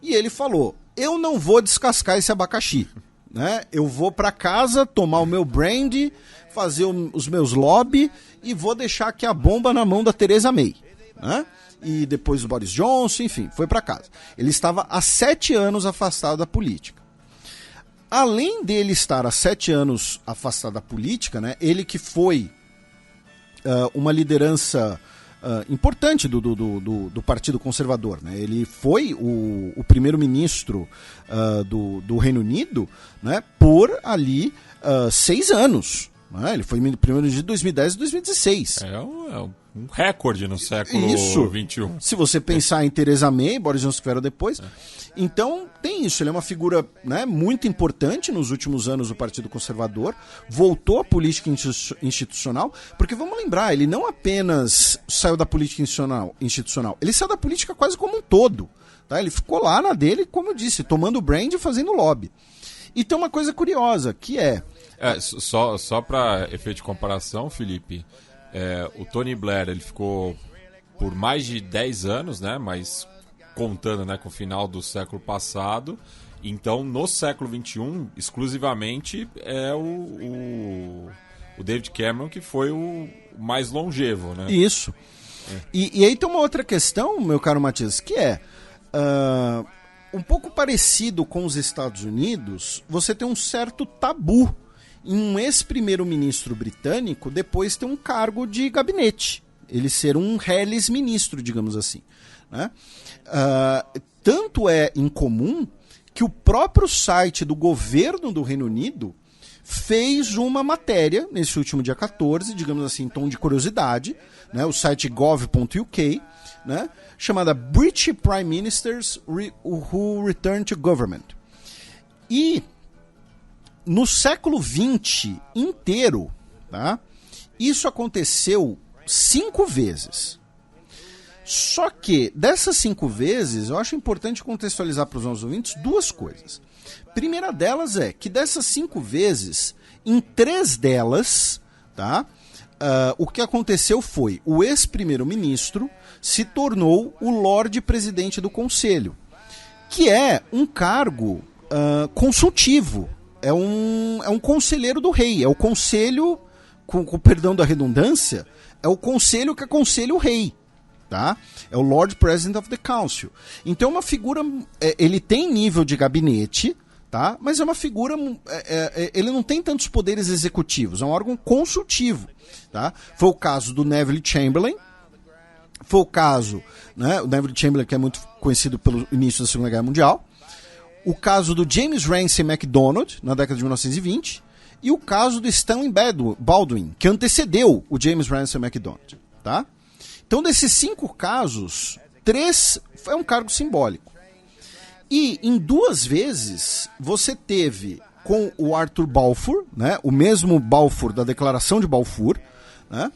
e ele falou, eu não vou descascar esse abacaxi. Né? Eu vou para casa tomar o meu brandy, fazer os meus lobby e vou deixar aqui a bomba na mão da Theresa May. Né? E depois o Boris Johnson, enfim, foi para casa. Ele estava há 7 anos afastado da política. Além dele estar há 7 anos afastado da política, né, ele que foi uma liderança importante do Partido Conservador, né? Ele foi o primeiro-ministro do Reino Unido, né, por ali 6 anos. Né? Ele foi primeiro-ministro de 2010 e 2016. É um recorde no século XXI. Se você pensar em Theresa May, Boris Johnson que vieram depois. Então, tem isso. Ele é uma figura, né, muito importante nos últimos anos do Partido Conservador. Voltou à política institucional. Porque, vamos lembrar, ele não apenas saiu da política institucional. Ele saiu da política quase como um todo. Tá? Ele ficou lá na dele, como eu disse, tomando brand e fazendo lobby. E tem uma coisa curiosa, que só para efeito de comparação, Felipe, o Tony Blair ele ficou por mais de 10 anos, né, mas contando, né, com o final do século passado. Então, no século XXI, exclusivamente, é o David Cameron que foi o mais longevo, né? Isso. E aí tem uma outra questão, meu caro Matias, que um pouco parecido com os Estados Unidos, você tem um certo tabu em um ex-primeiro-ministro britânico depois ter um cargo de gabinete. Ele ser um reles ministro, digamos assim. Né? Tanto é incomum que o próprio site do governo do Reino Unido fez uma matéria nesse último dia 14, digamos assim, em tom de curiosidade, né? O site gov.uk, né? Chamada British Prime Ministers Who Return to Government. E no século XX inteiro, tá? Isso aconteceu 5 vezes. Só que dessas 5 vezes, eu acho importante contextualizar para os nossos ouvintes 2 coisas. Primeira delas é que dessas 5 vezes, em 3 delas, tá? O que aconteceu foi o ex-primeiro-ministro se tornou o Lorde Presidente do Conselho, que é um cargo consultivo, é um conselheiro do rei, é o conselho, com perdão da redundância, é o conselho que aconselha o rei. Tá? É o Lord President of the Council. Então é uma figura, ele tem nível de gabinete, tá? Mas é uma figura, ele não tem tantos poderes executivos, é um órgão consultivo. Tá? Foi o caso do Neville Chamberlain, foi o caso, né, o Neville Chamberlain, que é muito conhecido pelo início da Segunda Guerra Mundial, o caso do James Ramsay MacDonald, na década de 1920, e o caso do Stanley Baldwin, que antecedeu o James Ramsay MacDonald. Tá? Então, desses 5 casos, 3 é um cargo simbólico. E em 2 vezes, você teve com o Arthur Balfour, né, o mesmo Balfour da Declaração de Balfour, né,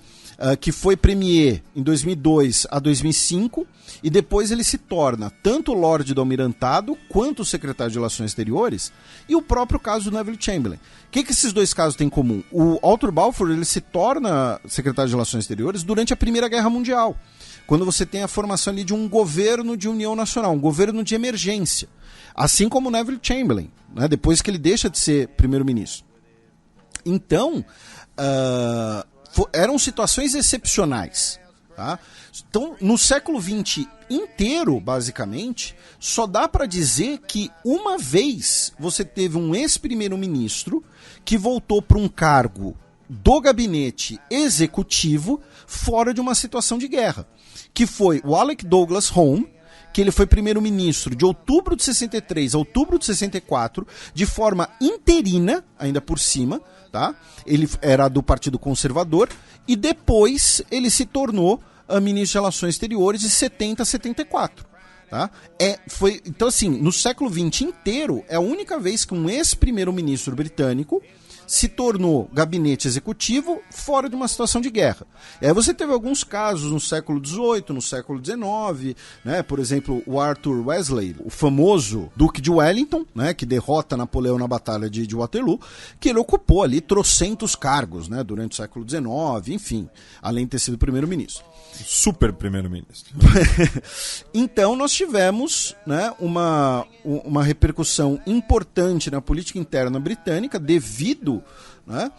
que foi premier em 2002 a 2005, e depois ele se torna tanto o Lorde do Almirantado quanto o Secretário de Relações Exteriores, e o próprio caso do Neville Chamberlain. O que esses 2 casos têm em comum? O Arthur Balfour ele se torna Secretário de Relações Exteriores durante a Primeira Guerra Mundial, quando você tem a formação ali de um governo de união nacional, um governo de emergência, assim como o Neville Chamberlain, né, depois que ele deixa de ser primeiro-ministro. Então, eram situações excepcionais. Tá? Então, no século XX inteiro, basicamente, só dá para dizer que uma vez você teve um ex-primeiro-ministro que voltou para um cargo do gabinete executivo fora de uma situação de guerra, que foi o Alec Douglas Home, que ele foi primeiro-ministro de outubro de 63 a outubro de 64, de forma interina, ainda por cima, tá? Ele era do Partido Conservador, e depois ele se tornou ministro de Relações Exteriores de 70 a 74. Tá? Então, assim, no século XX inteiro, é a única vez que um ex-primeiro-ministro britânico se tornou gabinete executivo fora de uma situação de guerra. E aí você teve alguns casos no século XVIII, no século XIX, né? Por exemplo, o Arthur Wellesley, o famoso Duque de Wellington, né? Que derrota Napoleão na Batalha de Waterloo, que ele ocupou ali trocentos cargos, né? Durante o século XIX, enfim, além de ter sido primeiro-ministro. Super primeiro-ministro. Então nós tivemos, né, uma repercussão importante na política interna britânica devido, né,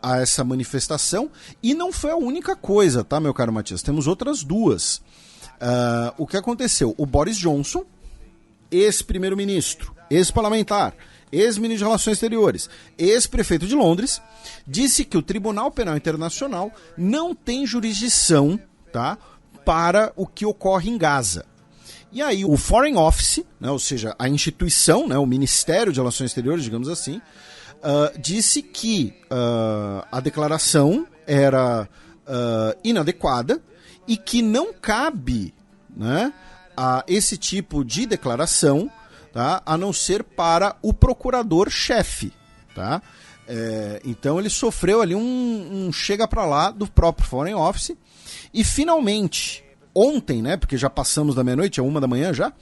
a essa manifestação, e não foi a única coisa, tá, meu caro Matias? Temos outras 2. O que aconteceu? O Boris Johnson, ex-primeiro-ministro, ex-parlamentar, ex-ministro de Relações Exteriores, ex-prefeito de Londres, disse que o Tribunal Penal Internacional não tem jurisdição, tá, para o que ocorre em Gaza. E aí o Foreign Office, né, ou seja, a instituição, né, o Ministério de Relações Exteriores, digamos assim, disse que a declaração era inadequada e que não cabe, né, a esse tipo de declaração, tá, a não ser para o procurador-chefe. Tá? Então ele sofreu ali um chega para lá do próprio Foreign Office. E finalmente, ontem, né, porque já passamos da meia-noite, é 1h já,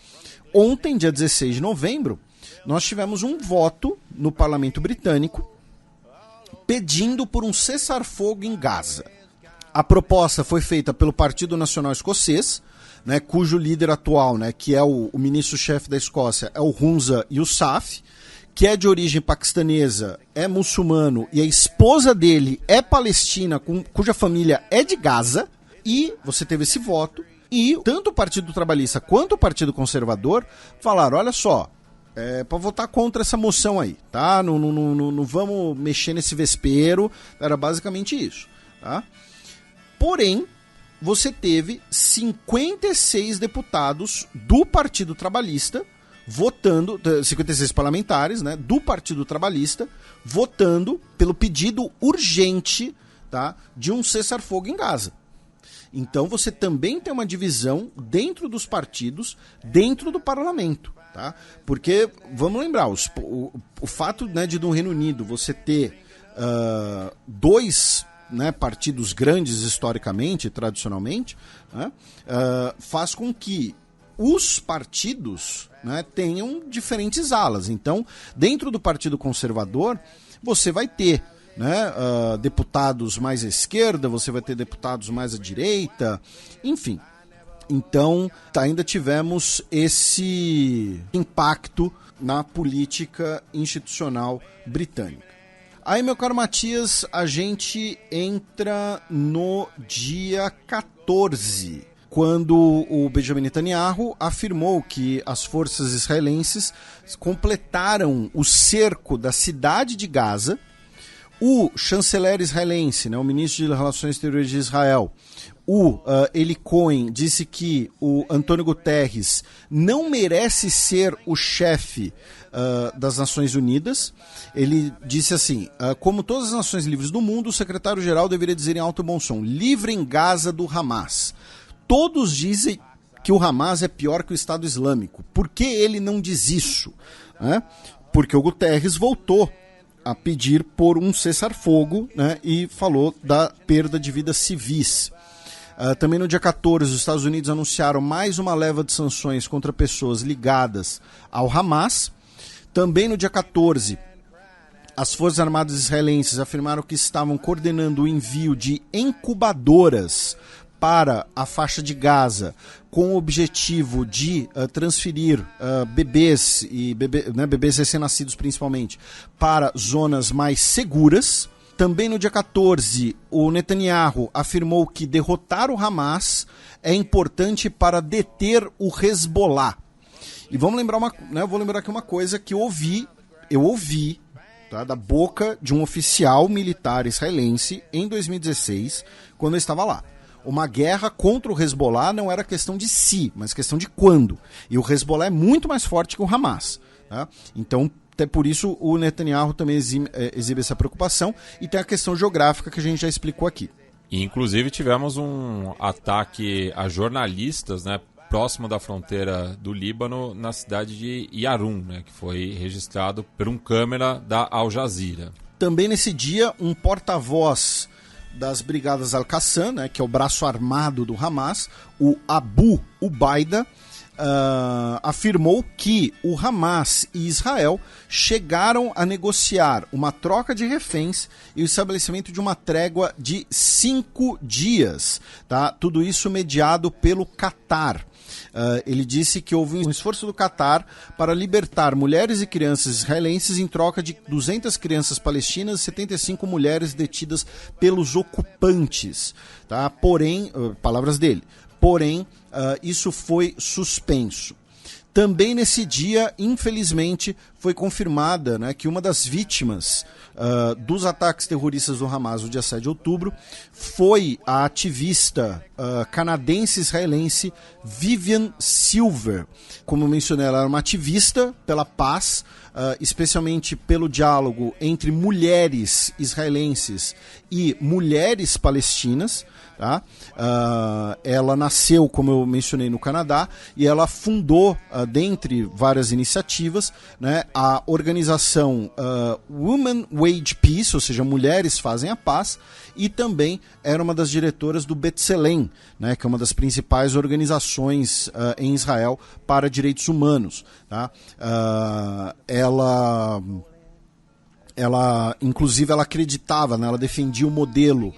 ontem, dia 16 de novembro, nós tivemos um voto no parlamento britânico pedindo por um cessar-fogo em Gaza. A proposta foi feita pelo Partido Nacional Escocês, né, cujo líder atual, né, que é o ministro-chefe da Escócia, é o Humza Yousaf, que é de origem paquistanesa, é muçulmano, e a esposa dele é palestina, cuja família é de Gaza, e você teve esse voto, e tanto o Partido Trabalhista quanto o Partido Conservador falaram, olha só, para votar contra essa moção aí, tá? Não vamos mexer nesse vespeiro, era basicamente isso, tá? Porém, você teve 56 deputados do Partido Trabalhista votando, 56 parlamentares, né, do Partido Trabalhista, votando pelo pedido urgente, tá, de um cessar-fogo em Gaza. Então você também tem uma divisão dentro dos partidos, dentro do parlamento. Tá? Porque, vamos lembrar, o fato, né, de no Reino Unido você ter dois, né, partidos grandes historicamente, tradicionalmente, né, faz com que os partidos, né, tenham diferentes alas. Então, dentro do Partido Conservador, você vai ter, né, deputados mais à esquerda, você vai ter deputados mais à direita, enfim. Então, ainda tivemos esse impacto na política institucional britânica. Aí, meu caro Matias, a gente entra no dia 14, quando o Benjamin Netanyahu afirmou que as forças israelenses completaram o cerco da cidade de Gaza. O chanceler israelense, né, o ministro de Relações Exteriores de Israel, o Eli Cohen, disse que o Antônio Guterres não merece ser o chefe das Nações Unidas. Ele disse assim, como todas as nações livres do mundo, o secretário-geral deveria dizer em alto e bom som, livrem Gaza do Hamas. Todos dizem que o Hamas é pior que o Estado Islâmico. Por que ele não diz isso? Porque o Guterres voltou a pedir por um cessar-fogo, né, e falou da perda de vidas civis. Também no dia 14, os Estados Unidos anunciaram mais uma leva de sanções contra pessoas ligadas ao Hamas. Também no dia 14, as Forças Armadas israelenses afirmaram que estavam coordenando o envio de incubadoras para a faixa de Gaza, com o objetivo de transferir bebês, bebês recém-nascidos principalmente, para zonas mais seguras. Também no dia 14, o Netanyahu afirmou que derrotar o Hamas é importante para deter o Hezbollah. E vamos lembrar vou lembrar aqui uma coisa que eu ouvi, tá, da boca de um oficial militar israelense em 2016, quando eu estava lá. Uma guerra contra o Hezbollah não era questão de se, mas questão de quando. E o Hezbollah é muito mais forte que o Hamas. Tá? Então, até por isso, o Netanyahu também exibe essa preocupação. E tem a questão geográfica que a gente já explicou aqui. E, inclusive, tivemos um ataque a jornalistas, né, próximo da fronteira do Líbano, na cidade de Yarun, né, que foi registrado por um câmera da Al Jazeera. Também nesse dia, um porta-voz das Brigadas Al-Qassam, né, que é o braço armado do Hamas, o Abu Ubaida, afirmou que o Hamas e Israel chegaram a negociar uma troca de reféns e o estabelecimento de uma trégua de 5 dias. Tá? Tudo isso mediado pelo Catar. Ele disse que houve um esforço do Catar para libertar mulheres e crianças israelenses em troca de 200 crianças palestinas e 75 mulheres detidas pelos ocupantes. Tá? Porém, palavras dele, isso foi suspenso. Também nesse dia, infelizmente, foi confirmada, né, que uma das vítimas dos ataques terroristas do Hamas no dia 7 de outubro foi a ativista canadense-israelense Vivian Silver. Como eu mencionei, ela era uma ativista pela paz, especialmente pelo diálogo entre mulheres israelenses e mulheres palestinas. Tá? Ela nasceu, como eu mencionei, no Canadá, e ela fundou, dentre várias iniciativas, né, a organização Women Wage Peace, ou seja, Mulheres Fazem a Paz, e também era uma das diretoras do B'Tselem, né, que é uma das principais organizações em Israel para direitos humanos. Tá? Ela, inclusive, ela acreditava, né, ela defendia o modelo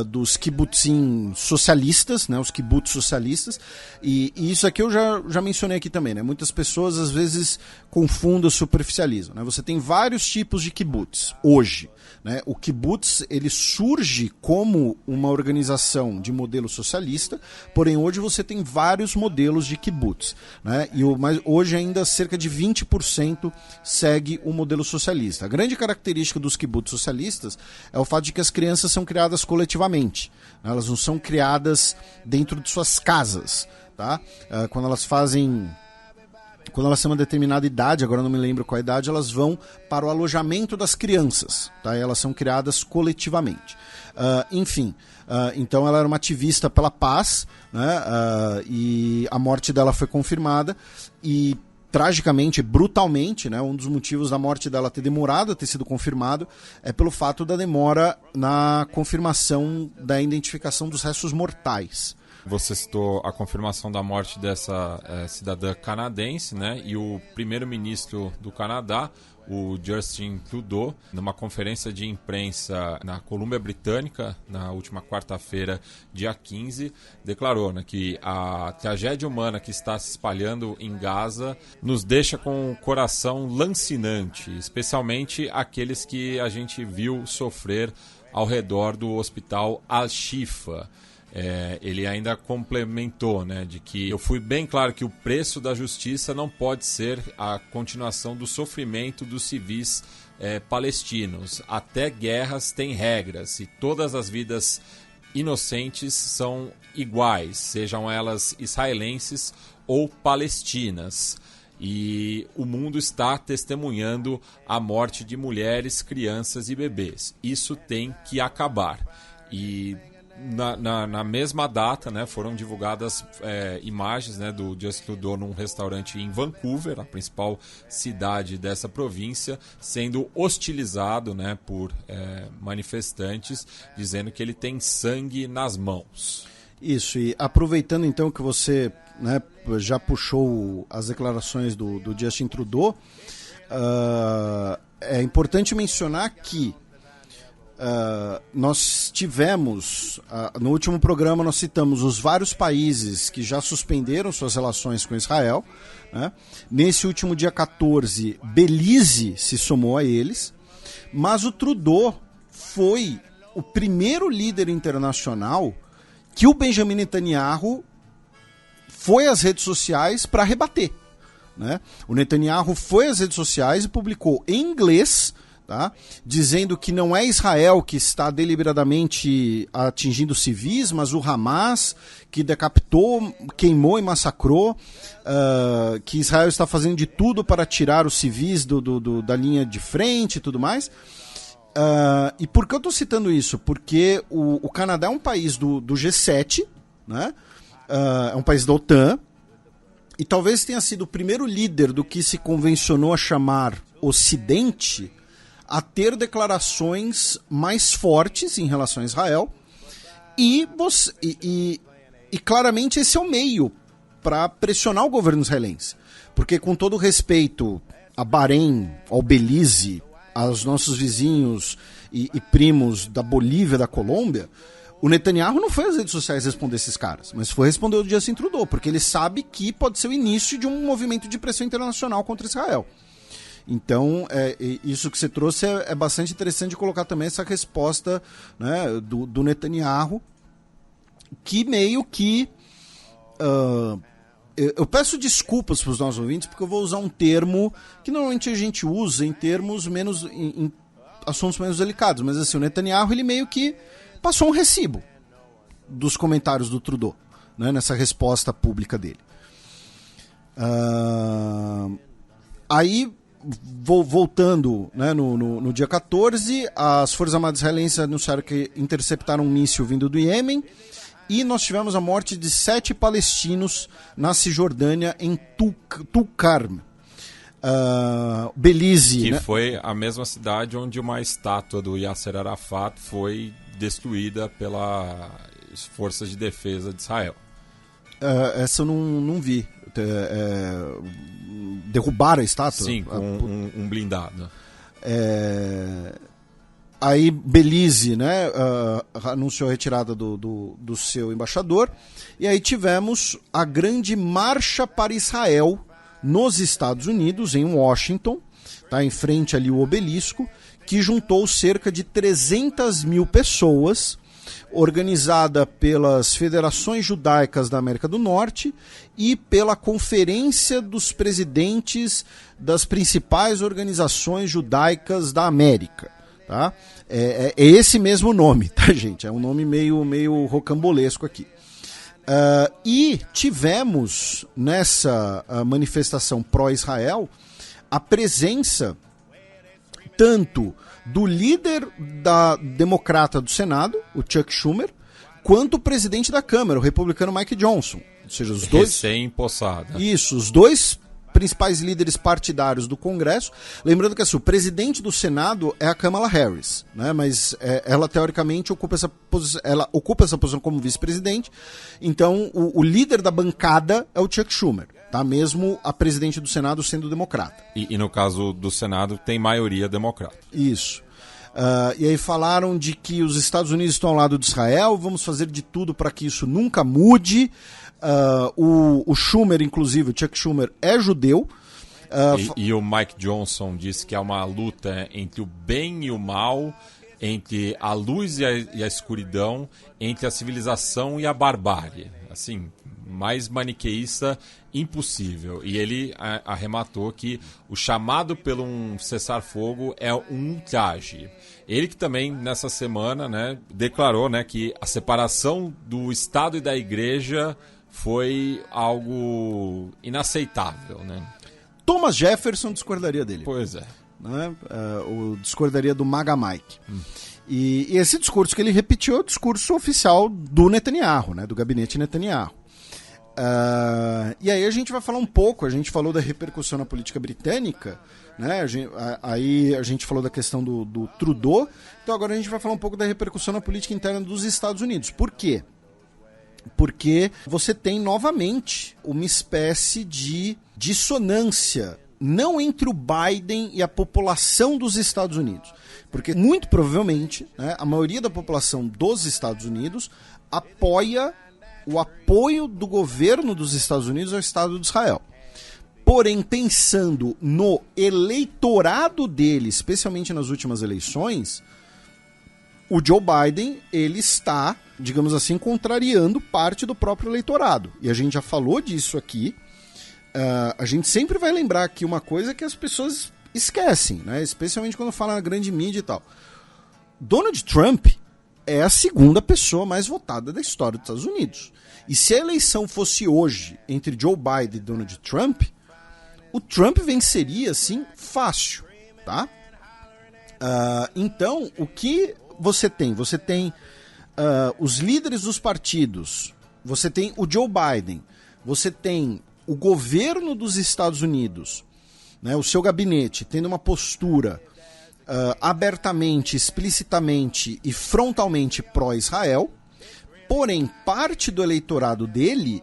dos kibbutzim socialistas, né, os kibbutz socialistas, e isso aqui eu já mencionei aqui também, né, muitas pessoas às vezes confundem o superficialismo, né, você tem vários tipos de kibbutz hoje, né, o kibbutz ele surge como uma organização de modelo socialista, porém hoje você tem vários modelos de kibbutz, né, mas hoje ainda cerca de 20% segue o modelo socialista. A grande característica dos kibbutz socialistas é o fato de que as crianças são criadas coletivamente, né? Elas não são criadas dentro de suas casas, tá? Quando elas têm uma determinada idade, agora não me lembro qual a idade, elas vão para o alojamento das crianças, tá? E elas são criadas coletivamente. Então ela era uma ativista pela paz, né? E a morte dela foi confirmada e tragicamente, brutalmente, né, um dos motivos da morte dela ter demorado a ter sido confirmado é pelo fato da demora na confirmação da identificação dos restos mortais. Você citou a confirmação da morte dessa cidadã canadense, né? E o primeiro-ministro do Canadá, o Justin Trudeau, numa conferência de imprensa na Colômbia Britânica, na última quarta-feira, dia 15, declarou, né, que a tragédia humana que está se espalhando em Gaza nos deixa com o coração lancinante, especialmente aqueles que a gente viu sofrer ao redor do hospital Al-Shifa. Ele ainda complementou, né, de que eu fui bem claro que o preço da justiça não pode ser a continuação do sofrimento dos civis palestinos. Até guerras têm regras e todas as vidas inocentes são iguais, sejam elas israelenses ou palestinas. E o mundo está testemunhando a morte de mulheres, crianças e bebês. Isso tem que acabar. E na mesma data, né, foram divulgadas imagens, né, do Justin Trudeau num restaurante em Vancouver, a principal cidade dessa província, sendo hostilizado, né, por manifestantes, dizendo que ele tem sangue nas mãos. Isso, e aproveitando então que você, né, já puxou as declarações do Justin Trudeau, é importante mencionar que nós tivemos, no último programa nós citamos os vários países que já suspenderam suas relações com Israel, né? Nesse último dia 14, Belize se somou a eles, mas o Trudeau foi o primeiro líder internacional que o Benjamin Netanyahu foi às redes sociais para rebater, né? O Netanyahu foi às redes sociais e publicou em inglês, tá, dizendo que não é Israel que está deliberadamente atingindo civis, mas o Hamas que decapitou, queimou e massacrou, que Israel está fazendo de tudo para tirar os civis da linha de frente e tudo mais. E por que eu estou citando isso? Porque o Canadá é um país do G7, né? É um país da OTAN, e talvez tenha sido o primeiro líder do que se convencionou a chamar Ocidente a ter declarações mais fortes em relação a Israel, e claramente esse é o meio para pressionar o governo israelense, porque, com todo respeito a Bahrein, ao Belize, aos nossos vizinhos e primos da Bolívia, da Colômbia, o Netanyahu não foi às redes sociais responder esses caras, mas foi responder o Justin Trudeau, porque ele sabe que pode ser o início de um movimento de pressão internacional contra Israel. Então, isso que você trouxe é bastante interessante de colocar também essa resposta, né, do Netanyahu, que meio que... eu peço desculpas para os nossos ouvintes, porque eu vou usar um termo que normalmente a gente usa em termos menos... em assuntos menos delicados, mas assim, o Netanyahu, ele meio que passou um recibo dos comentários do Trudeau, né, nessa resposta pública dele. Aí... Voltando, né, no dia 14, as Forças Armadas israelenses anunciaram que interceptaram um míssil vindo do Iêmen, e nós tivemos a morte de 7 palestinos na Cisjordânia, em Tulkarm, Belize. Que, né, foi a mesma cidade onde uma estátua do Yasser Arafat foi destruída pelas forças de defesa de Israel. Essa eu não vi. Derrubaram a estátua? Sim, com um blindado. Aí Belize, né, anunciou a retirada do seu embaixador. E aí tivemos a grande marcha para Israel nos Estados Unidos, em Washington, tá, em frente ali o obelisco, que juntou cerca de 300 mil pessoas, organizada pelas Federações Judaicas da América do Norte e pela Conferência dos Presidentes das principais organizações judaicas da América. Tá? É esse mesmo nome, tá, gente? É um nome meio rocambolesco aqui. E tivemos nessa manifestação pró-Israel a presença tanto do líder da democrata do Senado, o Chuck Schumer, quanto o presidente da Câmara, o republicano Mike Johnson. Ou seja, os dois... Recém-possada. Isso, os dois principais líderes partidários do Congresso. Lembrando que assim, o presidente do Senado é a Kamala Harris, né? Mas ela teoricamente ocupa essa posição como vice-presidente. Então o líder da bancada é o Chuck Schumer, tá? Mesmo a presidente do Senado sendo democrata. E no caso do Senado tem maioria democrata. Isso. E aí falaram de que os Estados Unidos estão ao lado de Israel, vamos fazer de tudo para que isso nunca mude. O Schumer, inclusive, o Chuck Schumer, é judeu. E o Mike Johnson disse que é uma luta entre o bem e o mal, entre a luz e a escuridão, entre a civilização e a barbárie. Assim, mais maniqueísta impossível. E ele arrematou que o chamado pelo um cessar-fogo é um ultraje. Ele que também, nessa semana, né, declarou, né, que a separação do Estado e da Igreja foi algo inaceitável, né? Thomas Jefferson discordaria dele. Pois é. Né? O discordaria do Maga Mike. E esse discurso que ele repetiu é o discurso oficial do Netanyahu, né? Do gabinete Netanyahu. E aí a gente vai falar um pouco, a gente falou da repercussão na política britânica, né? Aí a gente falou da questão do Trudeau, então agora a gente vai falar um pouco da repercussão na política interna dos Estados Unidos. Por quê? Porque você tem novamente uma espécie de dissonância, não entre o Biden e a população dos Estados Unidos. Porque muito provavelmente, né, a maioria da população dos Estados Unidos apoia o apoio do governo dos Estados Unidos ao Estado de Israel. Porém, pensando no eleitorado dele, especialmente nas últimas eleições, o Joe Biden, ele está, digamos assim, contrariando parte do próprio eleitorado. E a gente já falou disso aqui. A gente sempre vai lembrar aqui uma coisa que as pessoas esquecem, né? Especialmente quando fala na grande mídia e tal. Donald Trump é a segunda pessoa mais votada da história dos Estados Unidos. E se a eleição fosse hoje entre Joe Biden e Donald Trump, o Trump venceria, assim, fácil, tá? Então, o que você tem? Você tem os líderes dos partidos, você tem o Joe Biden, você tem o governo dos Estados Unidos, né, o seu gabinete, tendo uma postura abertamente, explicitamente e frontalmente pró-Israel, porém parte do eleitorado dele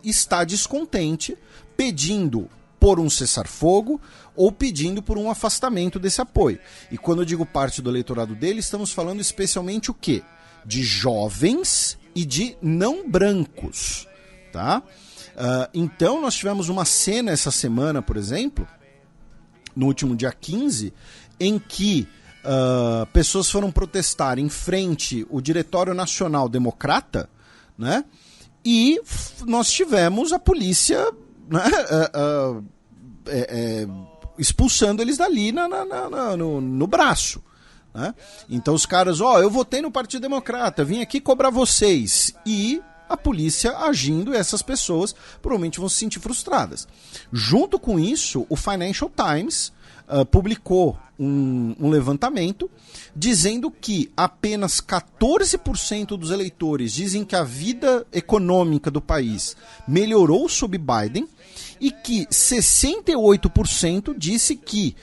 está descontente, pedindo por um cessar-fogo ou pedindo por um afastamento desse apoio. E quando eu digo parte do eleitorado dele, estamos falando especialmente o quê? De jovens e de não brancos, tá? Então nós tivemos uma cena essa semana, por exemplo, no último dia 15, em que pessoas foram protestar em frente ao Diretório Nacional Democrata, né? E nós tivemos a polícia, né, expulsando eles dali no braço. Né? Então os caras, eu votei no Partido Democrata, vim aqui cobrar vocês. E a polícia agindo, e essas pessoas provavelmente vão se sentir frustradas. Junto com isso, o Financial Times publicou um levantamento dizendo que apenas 14% dos eleitores dizem que a vida econômica do país melhorou sob Biden e que 68% disse que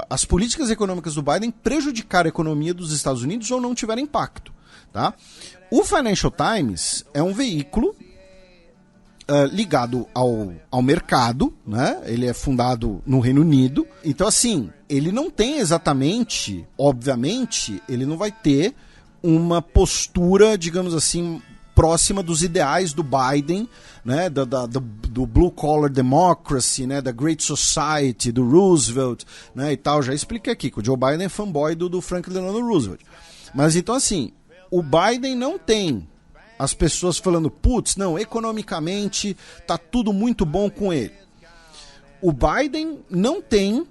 as políticas econômicas do Biden prejudicaram a economia dos Estados Unidos ou não tiveram impacto. Tá? O Financial Times é um veículo ligado ao mercado, né? Ele é fundado no Reino Unido. Então, assim, ele não tem exatamente, obviamente, ele não vai ter uma postura, digamos assim, próxima dos ideais do Biden, né? do Blue Collar Democracy, né? Da Great Society, do Roosevelt, né? E tal. Já expliquei aqui que o Joe Biden é fanboy do Franklin Delano Roosevelt. Mas então, assim, o Biden não tem as pessoas falando, putz, não, economicamente tá tudo muito bom com ele. O Biden não tem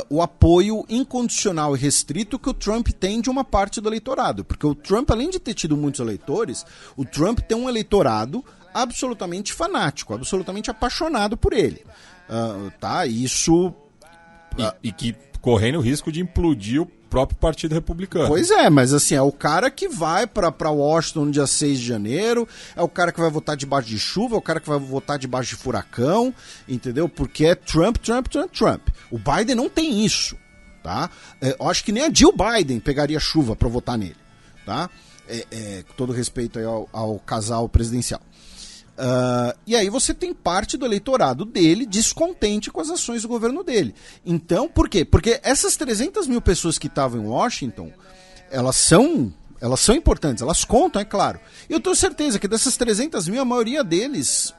o apoio incondicional e restrito que o Trump tem de uma parte do eleitorado. Porque o Trump, além de ter tido muitos eleitores, o Trump tem um eleitorado absolutamente fanático, absolutamente apaixonado por ele. Tá? Isso... E que correndo o risco de implodir o próprio Partido Republicano. Pois é, mas assim, é o cara que vai pra Washington no dia 6 de janeiro, é o cara que vai votar debaixo de chuva, é o cara que vai votar debaixo de furacão, entendeu? Porque é Trump, Trump, Trump, Trump. O Biden não tem isso, tá? Eu acho que nem a Jill Biden pegaria chuva pra votar nele, tá? Com todo respeito aí ao casal presidencial. E aí você tem parte do eleitorado dele descontente com as ações do governo dele. Então, por quê? Porque essas 300 mil pessoas que estavam em Washington, elas são importantes, elas contam, é claro. E eu tenho certeza que dessas 300 mil, a maioria deles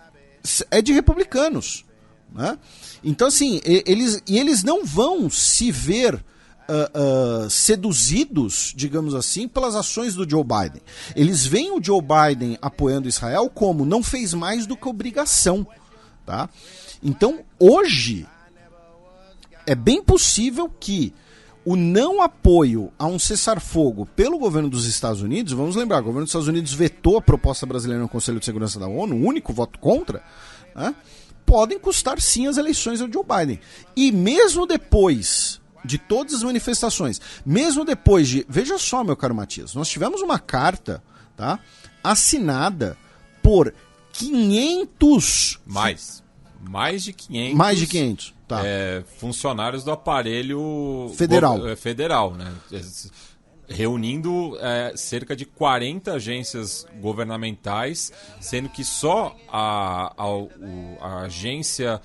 é de republicanos, né? Então, assim, eles não vão se ver seduzidos, digamos assim, pelas ações do Joe Biden. Eles veem o Joe Biden apoiando Israel como não fez mais do que obrigação, tá? Então, hoje, é bem possível que o não apoio a um cessar-fogo pelo governo dos Estados Unidos, vamos lembrar, o governo dos Estados Unidos vetou a proposta brasileira no Conselho de Segurança da ONU, o único voto contra, né? Podem custar sim as eleições ao Joe Biden. E mesmo depois de todas as manifestações, mesmo depois de... Veja só, meu caro Matias, nós tivemos uma carta, tá, assinada por 500... Mais de 500... Mais de 500, tá. Funcionários do aparelho... Federal, né? Reunindo cerca de 40 agências governamentais, sendo que só a agência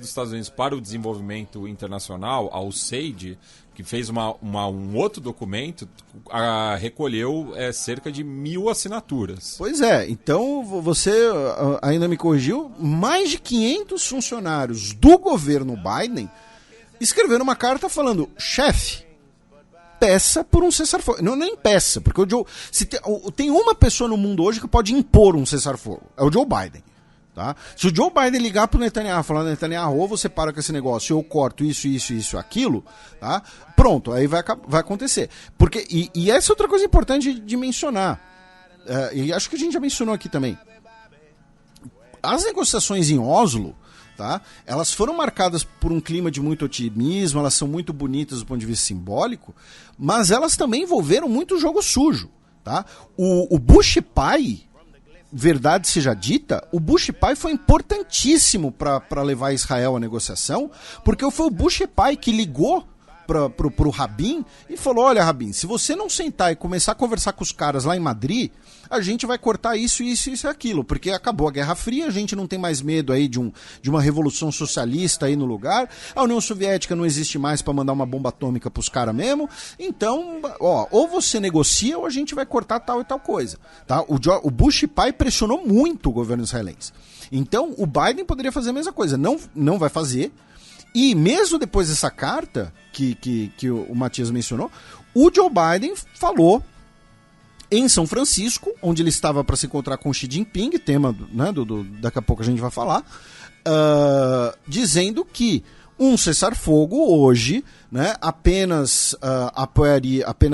dos Estados Unidos para o Desenvolvimento Internacional, a USAID, que fez um outro documento, recolheu cerca de 1.000 assinaturas. Pois é, então você ainda me corrigiu, mais de 500 funcionários do governo Biden escreveram uma carta falando, chefe, peça por um cessar-fogo. Não, nem peça, porque tem uma pessoa no mundo hoje que pode impor um cessar-fogo, é o Joe Biden. Tá? Se o Joe Biden ligar pro Netanyahu, falar, Netanyahu, ou você para com esse negócio, eu corto isso, aquilo, tá? Pronto, aí vai acontecer. Porque, e essa é outra coisa importante de mencionar, e acho que a gente já mencionou aqui também. As negociações em Oslo, tá? Elas foram marcadas por um clima de muito otimismo, elas são muito bonitas do ponto de vista simbólico, mas elas também envolveram muito jogo sujo. Tá? O Bush pai, verdade seja dita, o Bush pai foi importantíssimo para levar Israel à negociação, porque foi o Bush pai que ligou pro Rabin e falou, olha Rabin, se você não sentar e começar a conversar com os caras lá em Madrid, a gente vai cortar isso e aquilo, porque acabou a Guerra Fria, a gente não tem mais medo aí de uma revolução socialista aí no lugar, a União Soviética não existe mais para mandar uma bomba atômica pros caras mesmo, então, ou você negocia ou a gente vai cortar tal e tal coisa, tá? O Bush pai pressionou muito o governo israelense, então o Biden poderia fazer a mesma coisa, não vai fazer. E mesmo depois dessa carta que o Matias mencionou, o Joe Biden falou em São Francisco, onde ele estava para se encontrar com Xi Jinping, tema, né, daqui a pouco a gente vai falar, dizendo que um cessar-fogo hoje, né, apenas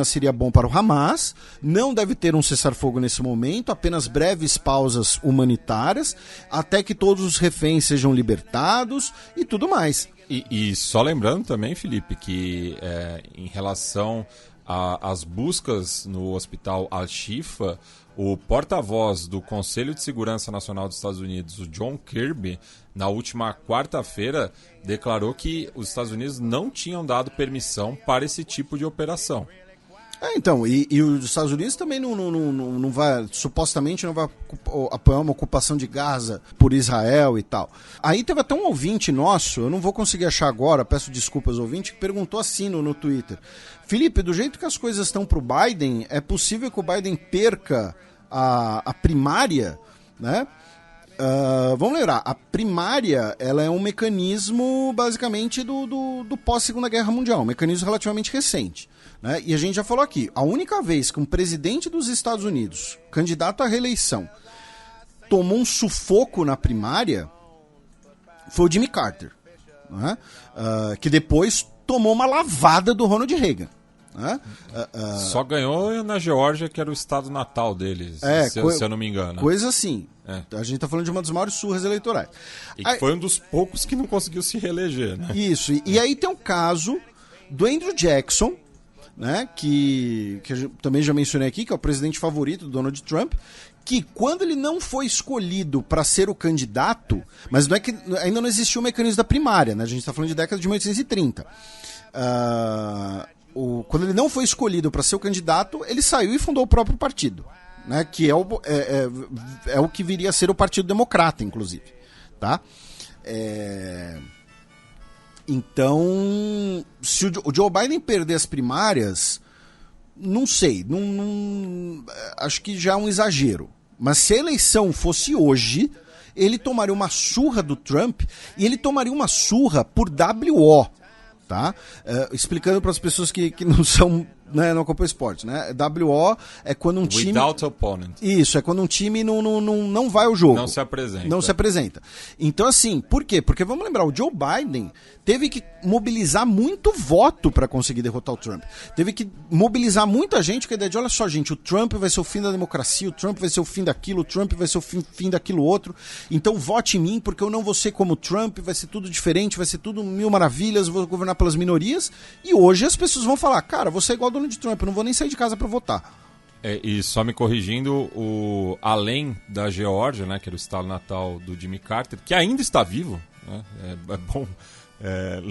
seria bom para o Hamas, não deve ter um cessar-fogo nesse momento, apenas breves pausas humanitárias, até que todos os reféns sejam libertados e tudo mais. E só lembrando também, Felipe, que em relação as buscas no hospital Al-Shifa, o porta-voz do Conselho de Segurança Nacional dos Estados Unidos, o John Kirby, na última quarta-feira, declarou que os Estados Unidos não tinham dado permissão para esse tipo de operação. Então, e os Estados Unidos também não vai, supostamente não vai apoiar uma ocupação de Gaza por Israel e tal. Aí teve até um ouvinte nosso, eu não vou conseguir achar agora, peço desculpas ao ouvinte, que perguntou assim no Twitter: Felipe, do jeito que as coisas estão pro Biden, é possível que o Biden perca a primária, né? Vamos lembrar, a primária ela é um mecanismo basicamente do pós-Segunda Guerra Mundial, um mecanismo relativamente recente, né? E a gente já falou aqui, a única vez que um presidente dos Estados Unidos, candidato à reeleição, tomou um sufoco na primária foi o Jimmy Carter, né? Que depois tomou uma lavada do Ronald Reagan. Só ganhou na Geórgia, que era o estado natal deles, se eu não me engano. Coisa assim. A gente tá falando de uma das maiores surras eleitorais. E que foi um dos poucos que não conseguiu se reeleger, né? Isso. E aí tem o caso do Andrew Jackson, né, que eu também já mencionei aqui, que é o presidente favorito do Donald Trump, que quando ele não foi escolhido para ser o candidato, mas não é que ainda não existia o mecanismo da primária, né? A gente está falando de década de 1830. Quando ele não foi escolhido para ser o candidato, ele saiu e fundou o próprio partido, né? Que é o que viria a ser o Partido Democrata, inclusive, tá? Então, se o Joe Biden perder as primárias, não sei, acho que já é um exagero. Mas se a eleição fosse hoje, ele tomaria uma surra do Trump e ele tomaria uma surra por WO, tá? Explicando para as pessoas que não são, né, não acompanham esporte, né? WO é quando um time... Without opponent. Isso, é quando um time não vai ao jogo. Não se apresenta. Não se apresenta. Então, assim, por quê? Porque, vamos lembrar, o Joe Biden teve que mobilizar muito voto para conseguir derrotar o Trump. Teve que mobilizar muita gente com a ideia de, olha só, gente, o Trump vai ser o fim da democracia, o Trump vai ser o fim daquilo, o Trump vai ser o fim daquilo outro. Então vote em mim, porque eu não vou ser como o Trump, vai ser tudo diferente, vai ser tudo mil maravilhas, vou governar pelas minorias. E hoje as pessoas vão falar, cara, vou ser igual o Donald Trump, eu não vou nem sair de casa para votar. E só me corrigindo, além da Geórgia, né, que era o estado natal do Jimmy Carter, que ainda está vivo, né, é bom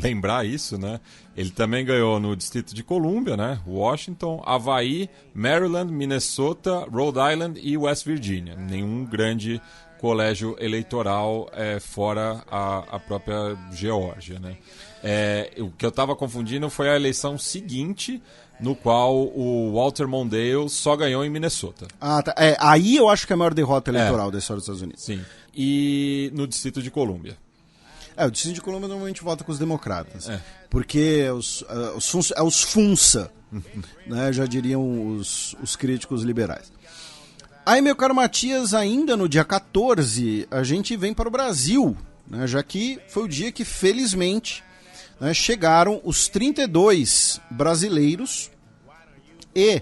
lembrar isso, né? Ele também ganhou no Distrito de Colômbia, né, Washington, Havaí, Maryland, Minnesota, Rhode Island e West Virginia. Nenhum grande colégio eleitoral fora a própria Geórgia, né? O que eu estava confundindo foi a eleição seguinte, no qual o Walter Mondale só ganhou em Minnesota. Tá. Aí eu acho que é a maior derrota eleitoral da história dos Estados Unidos. Sim. E no Distrito de Colômbia. O Distrito de Colômbia normalmente vota com os democratas. Porque os funça, né, já diriam os críticos liberais. Aí, meu caro Matias, ainda no dia 14, a gente vem para o Brasil, né, já que foi o dia que, felizmente, né, chegaram os 32 brasileiros e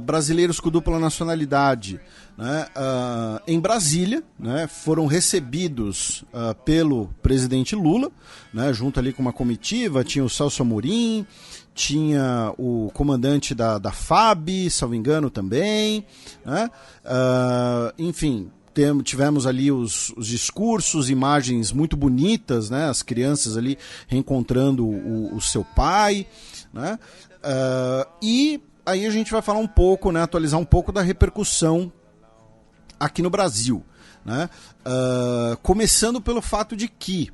brasileiros com dupla nacionalidade, né, em Brasília, né, foram recebidos pelo presidente Lula, né, junto ali com uma comitiva. Tinha o Celso Amorim, tinha o comandante da FAB, salvo engano também, né? Enfim, tivemos ali os discursos, imagens muito bonitas, né? As crianças ali reencontrando o seu pai, né? E aí a gente vai falar um pouco, né, atualizar um pouco da repercussão aqui no Brasil, né? Começando pelo fato de que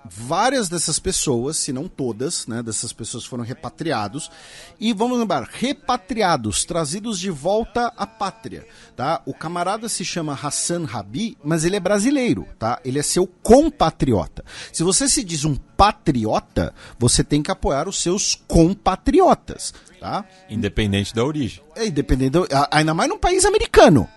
várias dessas pessoas, se não todas, né, dessas pessoas foram repatriados. E vamos lembrar, repatriados, trazidos de volta à pátria, tá? O camarada se chama Hassan Rabi, mas ele é brasileiro, tá? Ele é seu compatriota. Se você se diz um patriota, você tem que apoiar os seus compatriotas, tá? Independente da origem. Independente, ainda mais num país americano.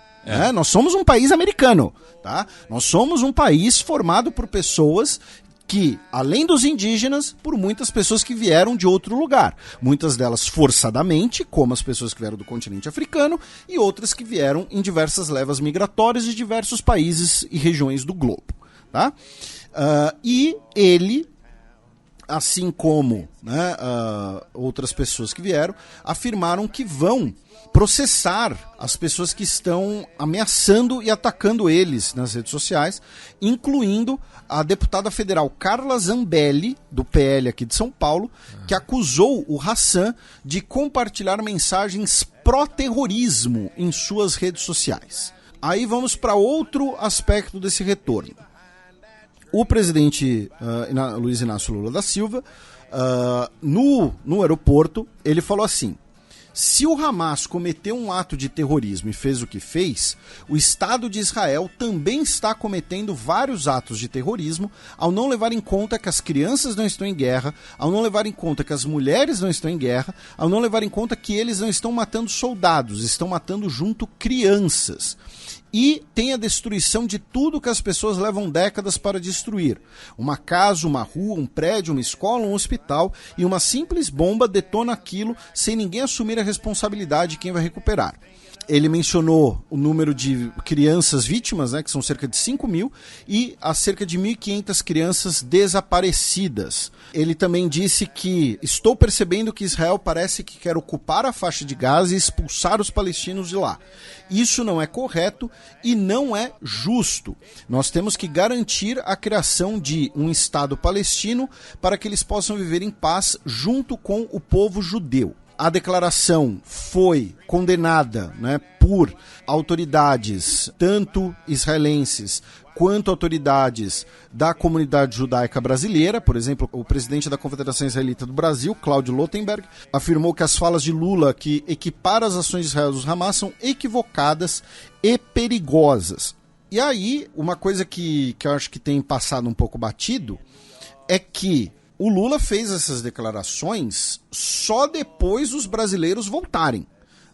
Nós somos um país americano, tá? Nós somos um país formado por pessoas que, além dos indígenas, por muitas pessoas que vieram de outro lugar. Muitas delas forçadamente, como as pessoas que vieram do continente africano, e outras que vieram em diversas levas migratórias de diversos países e regiões do globo, tá? E ele assim como, né, outras pessoas que vieram, afirmaram que vão processar as pessoas que estão ameaçando e atacando eles nas redes sociais, incluindo a deputada federal Carla Zambelli, do PL aqui de São Paulo, que acusou o Hassan de compartilhar mensagens pró-terrorismo em suas redes sociais. Aí vamos para outro aspecto desse retorno. O presidente Luiz Inácio Lula da Silva, no aeroporto, ele falou assim: se o Hamas cometeu um ato de terrorismo e fez o que fez, o Estado de Israel também está cometendo vários atos de terrorismo ao não levar em conta que as crianças não estão em guerra, ao não levar em conta que as mulheres não estão em guerra, ao não levar em conta que eles não estão matando soldados, estão matando junto crianças. E tem a destruição de tudo que as pessoas levam décadas para destruir. Uma casa, uma rua, um prédio, uma escola, um hospital, e uma simples bomba detona aquilo sem ninguém assumir a responsabilidade de quem vai recuperar. Ele mencionou o número de crianças vítimas, né, que são cerca de 5 mil, e as cerca de 1.500 crianças desaparecidas. Ele também disse que estou percebendo que Israel parece que quer ocupar a faixa de Gaza e expulsar os palestinos de lá. Isso não é correto e não é justo. Nós temos que garantir a criação de um Estado palestino para que eles possam viver em paz junto com o povo judeu. A declaração foi condenada, né, por autoridades, tanto israelenses quanto autoridades da comunidade judaica brasileira. Por exemplo, o presidente da Confederação Israelita do Brasil, Cláudio Lotenberg, afirmou que as falas de Lula que equiparam as ações de Israel dos Hamas são equivocadas e perigosas. E aí, uma coisa que eu acho que tem passado um pouco batido é que o Lula fez essas declarações só depois dos brasileiros voltarem,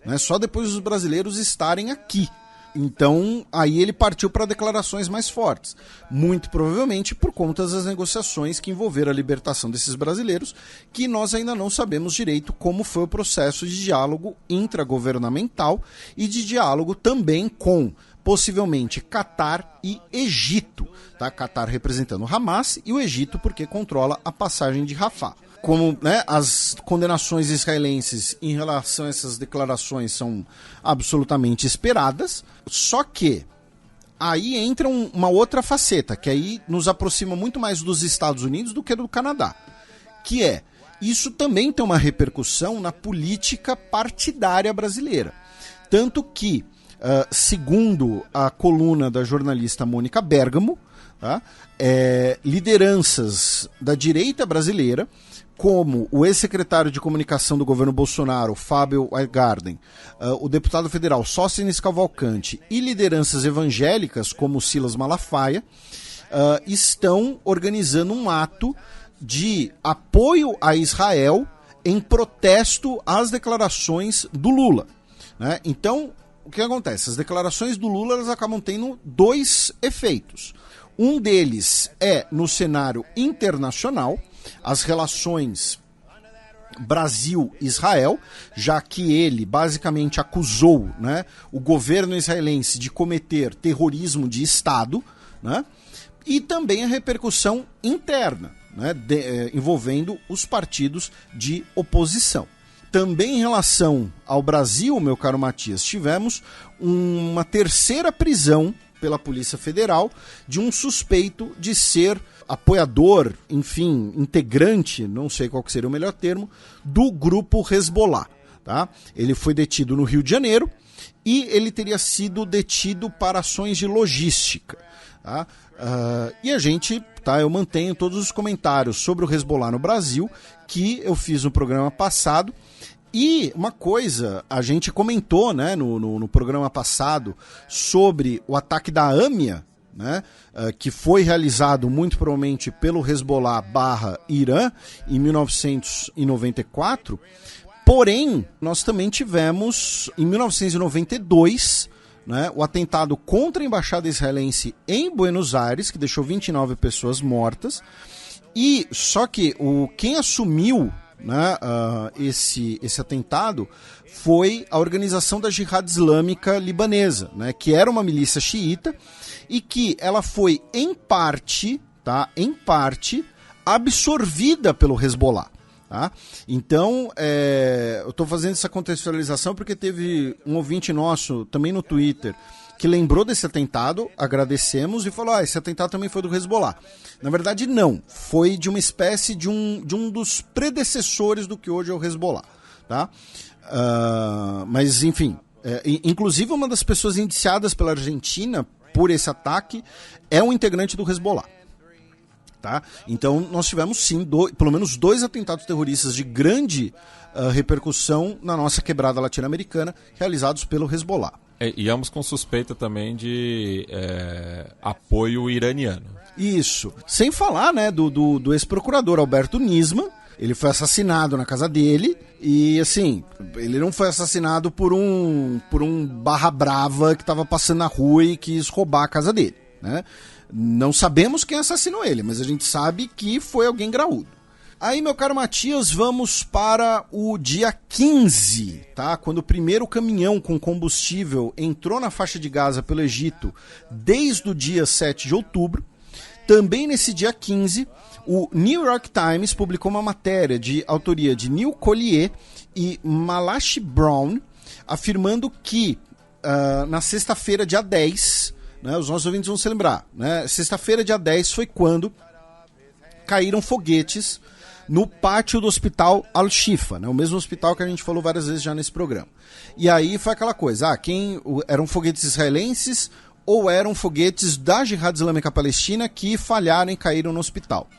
né? Só depois dos brasileiros estarem aqui. Então, aí ele partiu para declarações mais fortes. Muito provavelmente por conta das negociações que envolveram a libertação desses brasileiros, que nós ainda não sabemos direito como foi o processo de diálogo intragovernamental e de diálogo também com, possivelmente, Catar e Egito. Tá? Catar representando o Hamas e o Egito porque controla a passagem de Rafah. Como, né, as condenações israelenses em relação a essas declarações são absolutamente esperadas, só que aí entra uma outra faceta, que aí nos aproxima muito mais dos Estados Unidos do que do Canadá, que é, isso também tem uma repercussão na política partidária brasileira. Tanto que, segundo a coluna da jornalista Mônica Bergamo, tá, lideranças da direita brasileira, como o ex-secretário de comunicação do governo Bolsonaro, Fábio Weingarten, o deputado federal Sóstenes Cavalcante e lideranças evangélicas como Silas Malafaia, estão organizando um ato de apoio a Israel em protesto às declarações do Lula, né? Então, o que acontece? As declarações do Lula, elas acabam tendo dois efeitos. Um deles é no cenário internacional, as relações Brasil-Israel, já que ele basicamente acusou, né, o governo israelense de cometer terrorismo de Estado, né, e também a repercussão interna, né, envolvendo os partidos de oposição. Também em relação ao Brasil, meu caro Matias, tivemos uma terceira prisão pela Polícia Federal de um suspeito de ser apoiador, enfim, integrante, não sei qual que seria o melhor termo, do grupo Hezbollah. Tá? Ele foi detido no Rio de Janeiro e ele teria sido detido para ações de logística. Tá? E a gente, tá, eu mantenho todos os comentários sobre o Hezbollah no Brasil que eu fiz no programa passado. E uma coisa, a gente comentou, né, no programa passado sobre o ataque da AMIA, né, que foi realizado muito provavelmente pelo Hezbollah / Irã em 1994. Porém, nós também tivemos, em 1992, né, o atentado contra a embaixada israelense em Buenos Aires, que deixou 29 pessoas mortas. E só que quem assumiu, né, esse atentado foi a Organização da Jihad Islâmica Libanesa, né, que era uma milícia xiita e que ela foi em parte absorvida pelo Hezbollah. Tá? Então, eu estou fazendo essa contextualização porque teve um ouvinte nosso, também no Twitter, que lembrou desse atentado, agradecemos, e falou, esse atentado também foi do Hezbollah. Na verdade, não. Foi de uma espécie de um dos predecessores do que hoje é o Hezbollah. Tá? Mas, enfim, inclusive uma das pessoas indiciadas pela Argentina por esse ataque é um integrante do Hezbollah. Tá? Então nós tivemos sim, pelo menos 2 atentados terroristas de grande repercussão na nossa quebrada latino-americana, realizados pelo Hezbollah. E ambos com suspeita também de apoio iraniano. Isso. Sem falar, né, do ex-procurador Alberto Nisman. Ele foi assassinado na casa dele e, assim, ele não foi assassinado por um barra brava que estava passando na rua e quis roubar a casa dele, né? Não sabemos quem assassinou ele, mas a gente sabe que foi alguém graúdo. Aí, meu caro Matias, vamos para o dia 15, tá? Quando o primeiro caminhão com combustível entrou na faixa de Gaza pelo Egito desde o dia 7 de outubro. Também nesse dia 15, o New York Times publicou uma matéria de autoria de Neil Collier e Malachi Brown, afirmando que na sexta-feira, dia 10... né, os nossos ouvintes vão se lembrar, né? Sexta-feira, dia 10, foi quando caíram foguetes no pátio do hospital Al-Shifa, né? O mesmo hospital que a gente falou várias vezes já nesse programa. E aí foi aquela coisa, eram foguetes israelenses ou eram foguetes da Jihad Islâmica Palestina que falharam e caíram no hospital.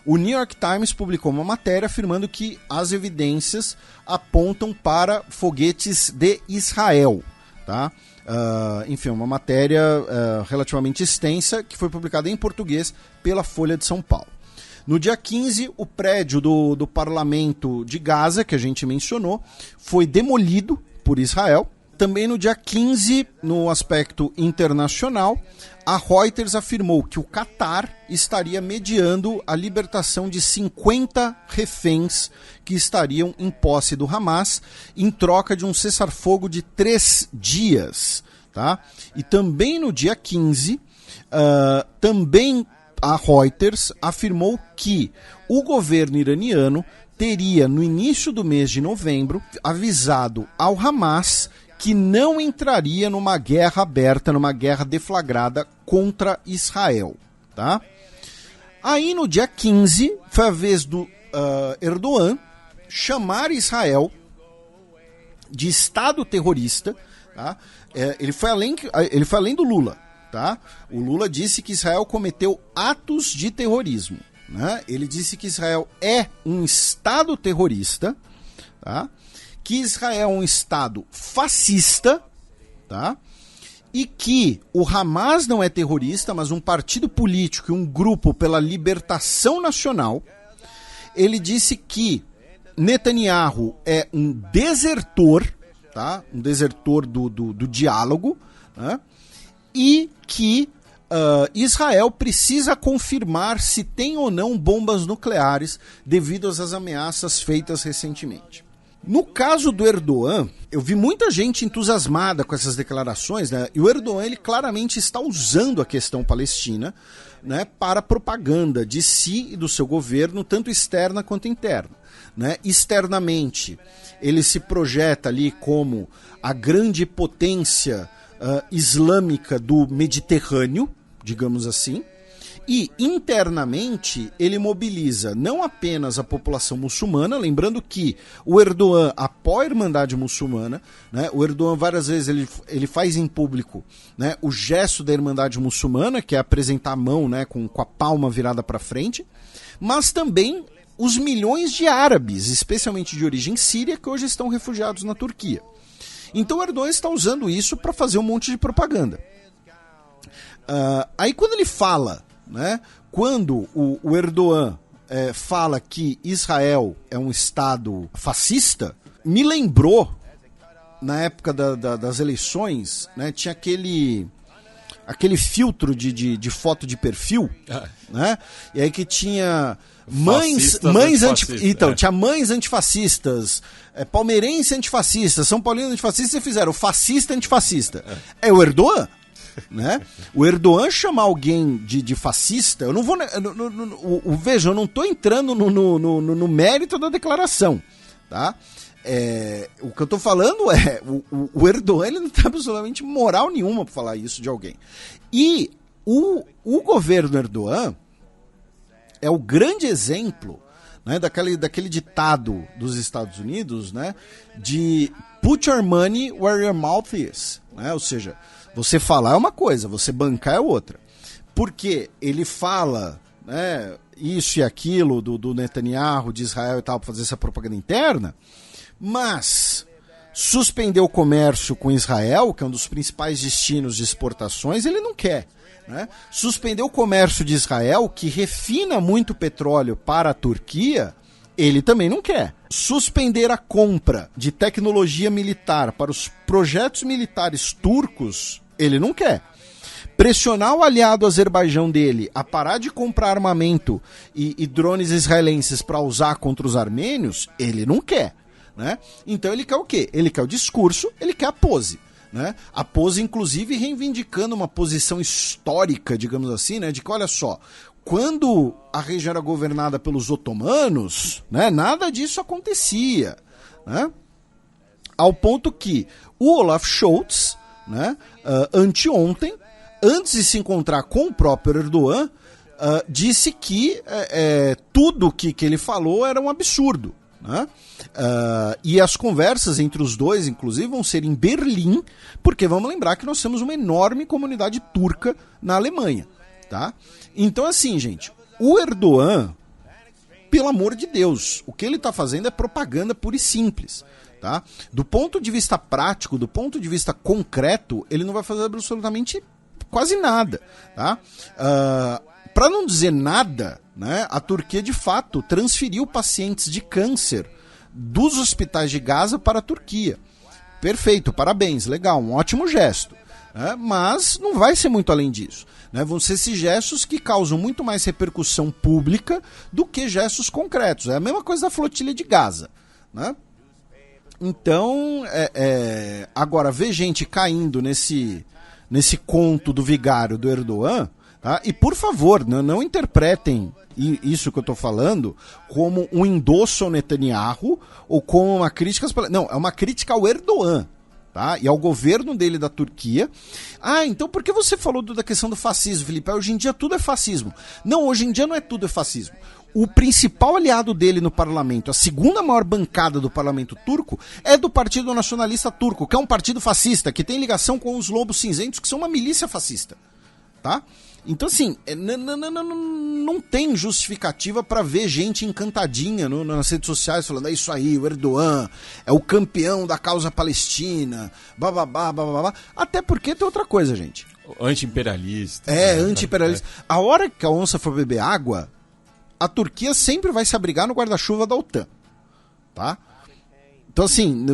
O New York Times publicou uma matéria afirmando que as evidências apontam para foguetes de Israel, tá? Enfim, uma matéria relativamente extensa que foi publicada em português pela Folha de São Paulo. No dia 15, o prédio do parlamento de Gaza, que a gente mencionou, foi demolido por Israel. Também no dia 15, no aspecto internacional, a Reuters afirmou que o Catar estaria mediando a libertação de 50 reféns que estariam em posse do Hamas em troca de um cessar-fogo de 3 dias. Tá? E também no dia 15, também a Reuters afirmou que o governo iraniano teria, no início do mês de novembro, avisado ao Hamas que não entraria numa guerra aberta, numa guerra deflagrada contra Israel. Tá? Aí no dia 15, foi a vez do Erdogan chamar Israel de Estado terrorista. Tá? Ele foi além do Lula. Tá? O Lula disse que Israel cometeu atos de terrorismo. Né? Ele disse que Israel é um Estado terrorista, tá? Que Israel é um Estado fascista, tá? E que o Hamas não é terrorista, mas um partido político e um grupo pela libertação nacional. Ele disse que Netanyahu é um desertor, tá? Um desertor do diálogo, né? E que Israel precisa confirmar se tem ou não bombas nucleares devido às ameaças feitas recentemente. No caso do Erdogan, eu vi muita gente entusiasmada com essas declarações, né? E o Erdogan, ele claramente está usando a questão palestina, né, para propaganda de si e do seu governo, tanto externa quanto interna. Né? Externamente, ele se projeta ali como a grande potência islâmica do Mediterrâneo, digamos assim, e internamente ele mobiliza não apenas a população muçulmana, lembrando que o Erdogan apoia a Irmandade Muçulmana, né? O Erdogan várias vezes ele faz em público, né, o gesto da Irmandade Muçulmana, que é apresentar a mão, né, com a palma virada para frente, mas também os milhões de árabes, especialmente de origem síria, que hoje estão refugiados na Turquia. Então o Erdogan está usando isso para fazer um monte de propaganda. Aí quando ele fala, né, quando o Erdogan fala que Israel é um Estado fascista, me lembrou, na época das eleições, né, tinha aquele filtro de foto de perfil, né, e aí que tinha mães antifascistas. Então, tinha mães antifascistas, palmeirense antifascista, São Paulino antifascista, e fizeram fascista antifascista. É o Erdogan. né? O Erdogan chamar alguém de fascista, eu não vou... Veja, eu não estou entrando no mérito da declaração, tá? O que eu estou falando o Erdogan, ele não tem absolutamente moral nenhuma para falar isso de alguém. E o governo Erdogan é o grande exemplo, né, daquele ditado dos Estados Unidos, né, de put your money where your mouth is, né? Ou seja, você falar é uma coisa, você bancar é outra. Porque ele fala, né, isso e aquilo do Netanyahu, de Israel e tal, para fazer essa propaganda interna, mas suspender o comércio com Israel, que é um dos principais destinos de exportações, ele não quer. Né? Suspender o comércio de Israel, que refina muito petróleo para a Turquia, ele também não quer. Suspender a compra de tecnologia militar para os projetos militares turcos, ele não quer. Pressionar o aliado Azerbaijão dele a parar de comprar armamento e drones israelenses para usar contra os armênios, ele não quer. Né? Então ele quer o quê? Ele quer o discurso, ele quer a pose. Né? A pose, inclusive, reivindicando uma posição histórica, digamos assim, né? De que, olha só, quando a região era governada pelos otomanos, né, nada disso acontecia. Né? Ao ponto que o Olaf Scholz, né, anteontem, antes de se encontrar com o próprio Erdogan, disse que tudo que ele falou era um absurdo. Né? E as conversas entre os dois, inclusive, vão ser em Berlim, porque vamos lembrar que nós temos uma enorme comunidade turca na Alemanha, tá? Então, assim, gente, o Erdogan, pelo amor de Deus, o que ele está fazendo é propaganda pura e simples, tá? Do ponto de vista prático, do ponto de vista concreto, ele não vai fazer absolutamente quase nada, tá? Para não dizer nada, né, a Turquia de fato transferiu pacientes de câncer dos hospitais de Gaza para a Turquia. Perfeito, parabéns, legal, um ótimo gesto. Né, mas não vai ser muito além disso. Né, vão ser esses gestos que causam muito mais repercussão pública do que gestos concretos. É a mesma coisa da flotilha de Gaza. Né? Então, agora, ver gente caindo nesse conto do vigário do Erdogan. Tá? E, por favor, não interpretem isso que eu estou falando como um endosso ao Netanyahu ou como uma crítica... Não, é uma crítica ao Erdogan, tá? E ao governo dele da Turquia. Então por que você falou da questão do fascismo, Felipe? Hoje em dia tudo é fascismo. Não, hoje em dia não é tudo é fascismo. O principal aliado dele no parlamento, a segunda maior bancada do parlamento turco, é do Partido Nacionalista Turco, que é um partido fascista, que tem ligação com os Lobos Cinzentos, que são uma milícia fascista, tá? Então, assim, não tem justificativa para ver gente encantadinha nas redes sociais falando, é isso aí, o Erdogan é o campeão da causa palestina, bababá, bababá. Até porque tem outra coisa, gente. Anti-imperialista. Anti-imperialista. A hora que a onça for beber água, a Turquia sempre vai se abrigar no guarda-chuva da OTAN, tá? Então, assim,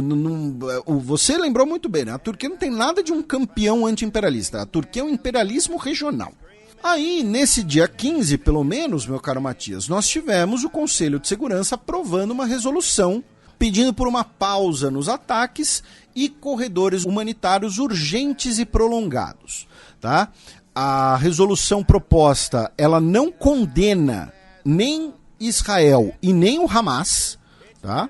você lembrou muito bem, né? A Turquia não tem nada de um campeão anti-imperialista. A Turquia é um imperialismo regional. Aí, nesse dia 15, pelo menos, meu caro Matias, nós tivemos o Conselho de Segurança aprovando uma resolução pedindo por uma pausa nos ataques e corredores humanitários urgentes e prolongados. Tá? A resolução proposta, ela não condena nem Israel e nem o Hamas, tá?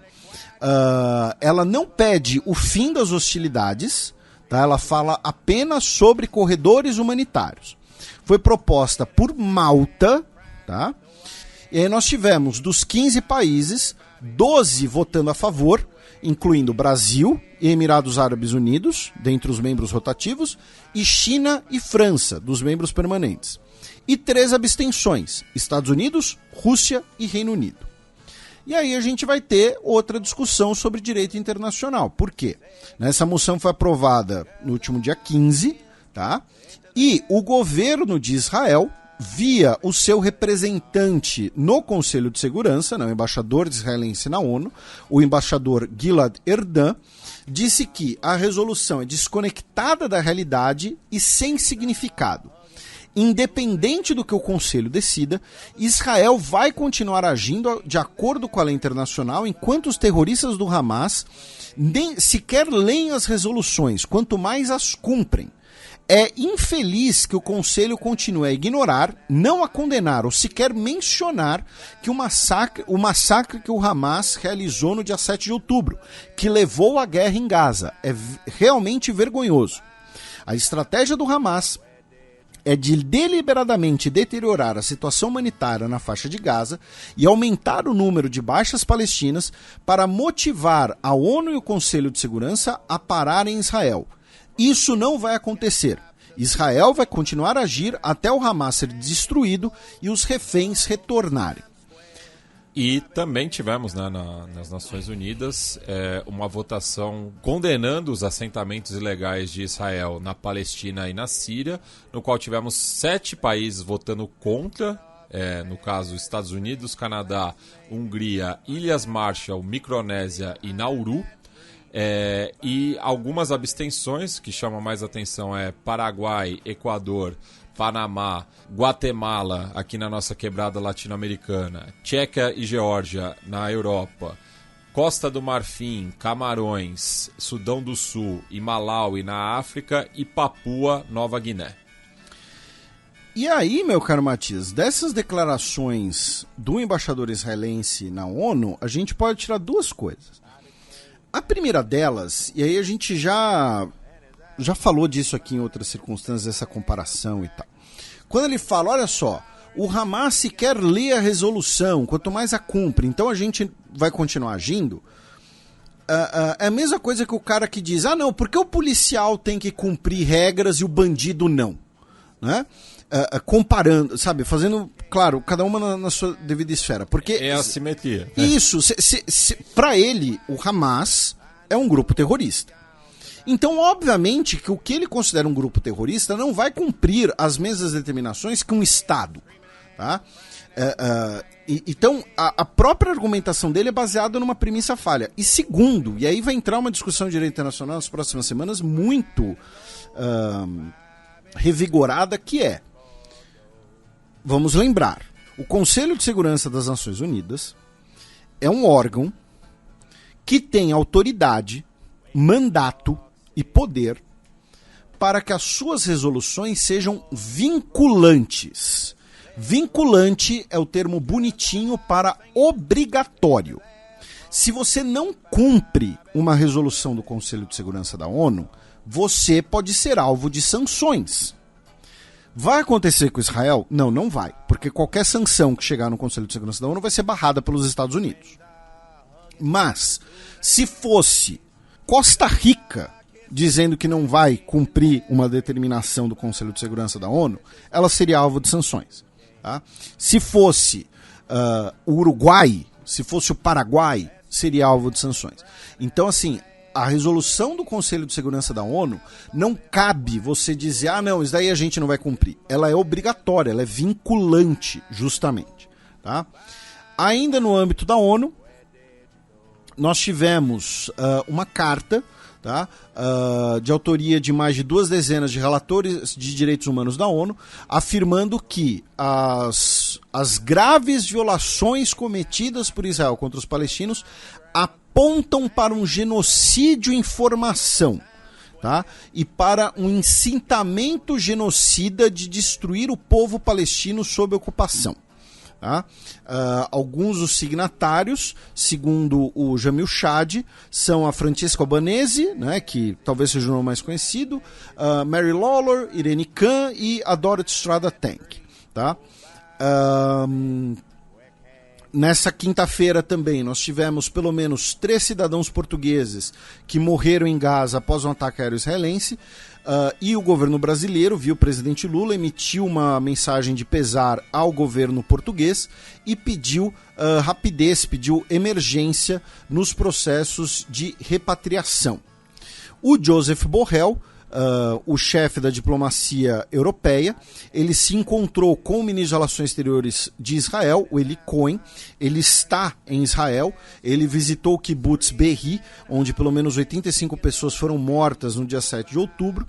Ela não pede o fim das hostilidades, tá? Ela fala apenas sobre corredores humanitários. Foi proposta por Malta, tá? E aí nós tivemos, dos 15 países, 12 votando a favor, incluindo Brasil e Emirados Árabes Unidos, dentre os membros rotativos, e China e França, dos membros permanentes. E 3 abstenções, Estados Unidos, Rússia e Reino Unido. E aí a gente vai ter outra discussão sobre direito internacional. Por quê? Essa moção foi aprovada no último dia 15, tá? E o governo de Israel, via o seu representante no Conselho de Segurança, né, o embaixador israelense na ONU, o embaixador Gilad Erdan, disse que a resolução é desconectada da realidade e sem significado. independente do que o Conselho decida, Israel vai continuar agindo de acordo com a lei internacional enquanto os terroristas do Hamas nem sequer leem as resoluções, quanto mais as cumprem. É infeliz que o Conselho continue a ignorar, não a condenar ou sequer mencionar que o massacre que o Hamas realizou no dia 7 de outubro, que levou à guerra em Gaza. É realmente vergonhoso. A estratégia do Hamas é de deliberadamente deteriorar a situação humanitária na faixa de Gaza e aumentar o número de baixas palestinas para motivar a ONU e o Conselho de Segurança a pararem Israel. Isso não vai acontecer. Israel vai continuar a agir até o Hamas ser destruído e os reféns retornarem. E também tivemos, né, nas Nações Unidas uma votação condenando os assentamentos ilegais de Israel na Palestina e na Síria, no qual tivemos 7 países votando contra, no caso Estados Unidos, Canadá, Hungria, Ilhas Marshall, Micronésia e Nauru. E algumas abstenções que chamam mais atenção Paraguai, Equador, Panamá, Guatemala, aqui na nossa quebrada latino-americana, Tchequia e Geórgia na Europa, Costa do Marfim, Camarões, Sudão do Sul e Malawi na África e Papua Nova Guiné. E aí, meu caro Matias, dessas declarações do embaixador israelense na ONU, a gente pode tirar 2 coisas. A primeira delas, e aí a gente já falou disso aqui em outras circunstâncias, essa comparação e tal. Quando ele fala, olha só, o Hamas sequer lê a resolução, quanto mais a cumpre, então a gente vai continuar agindo. É a mesma coisa que o cara que diz, não, por que o policial tem que cumprir regras e o bandido não? Né? Comparando, sabe, fazendo, claro, cada uma na sua devida esfera. Porque é assimetria. Isso, para ele, o Hamas é um grupo terrorista. Então, obviamente, que o que ele considera um grupo terrorista não vai cumprir as mesmas determinações que um Estado. Tá? Então, a própria argumentação dele é baseada numa premissa falha. E segundo, e aí vai entrar uma discussão de direito internacional nas próximas semanas muito revigorada, que é, vamos lembrar, o Conselho de Segurança das Nações Unidas é um órgão que tem autoridade, mandato e poder para que as suas resoluções sejam vinculantes. Vinculante é o termo bonitinho para obrigatório. Se você não cumpre uma resolução do Conselho de Segurança da ONU, você pode ser alvo de sanções. Vai acontecer com Israel? Não, não vai. Porque qualquer sanção que chegar no Conselho de Segurança da ONU vai ser barrada pelos Estados Unidos. Mas, se fosse Costa Rica dizendo que não vai cumprir uma determinação do Conselho de Segurança da ONU, ela seria alvo de sanções. Tá? Se fosse o Uruguai, se fosse o Paraguai, seria alvo de sanções. Então, assim, a resolução do Conselho de Segurança da ONU não cabe você dizer, não, isso daí a gente não vai cumprir. Ela é obrigatória, ela é vinculante, justamente. Tá? Ainda no âmbito da ONU, nós tivemos uma carta, tá? De autoria de mais de 2 dezenas de relatores de direitos humanos da ONU, afirmando que as graves violações cometidas por Israel contra os palestinos apontam para um genocídio em formação, tá? E para um incitamento genocida de destruir o povo palestino sob ocupação. Tá? Alguns dos signatários, segundo o Jamil Chad, são a Francesca Albanese, né, que talvez seja o nome mais conhecido, Mary Lawlor, Irene Khan e a Dorothy Strada Tank. Tá? Nessa quinta-feira também nós tivemos pelo menos 3 cidadãos portugueses que morreram em Gaza após um ataque aéreo israelense. E o governo brasileiro, viu, o presidente Lula emitiu uma mensagem de pesar ao governo português e pediu rapidez, pediu emergência nos processos de repatriação. O Joseph Borrell o chefe da diplomacia europeia. Ele se encontrou com o ministro de Relações Exteriores de Israel, o Eli Cohen. Ele está em Israel, ele visitou o kibbutz Be'eri, onde pelo menos 85 pessoas foram mortas no dia 7 de outubro,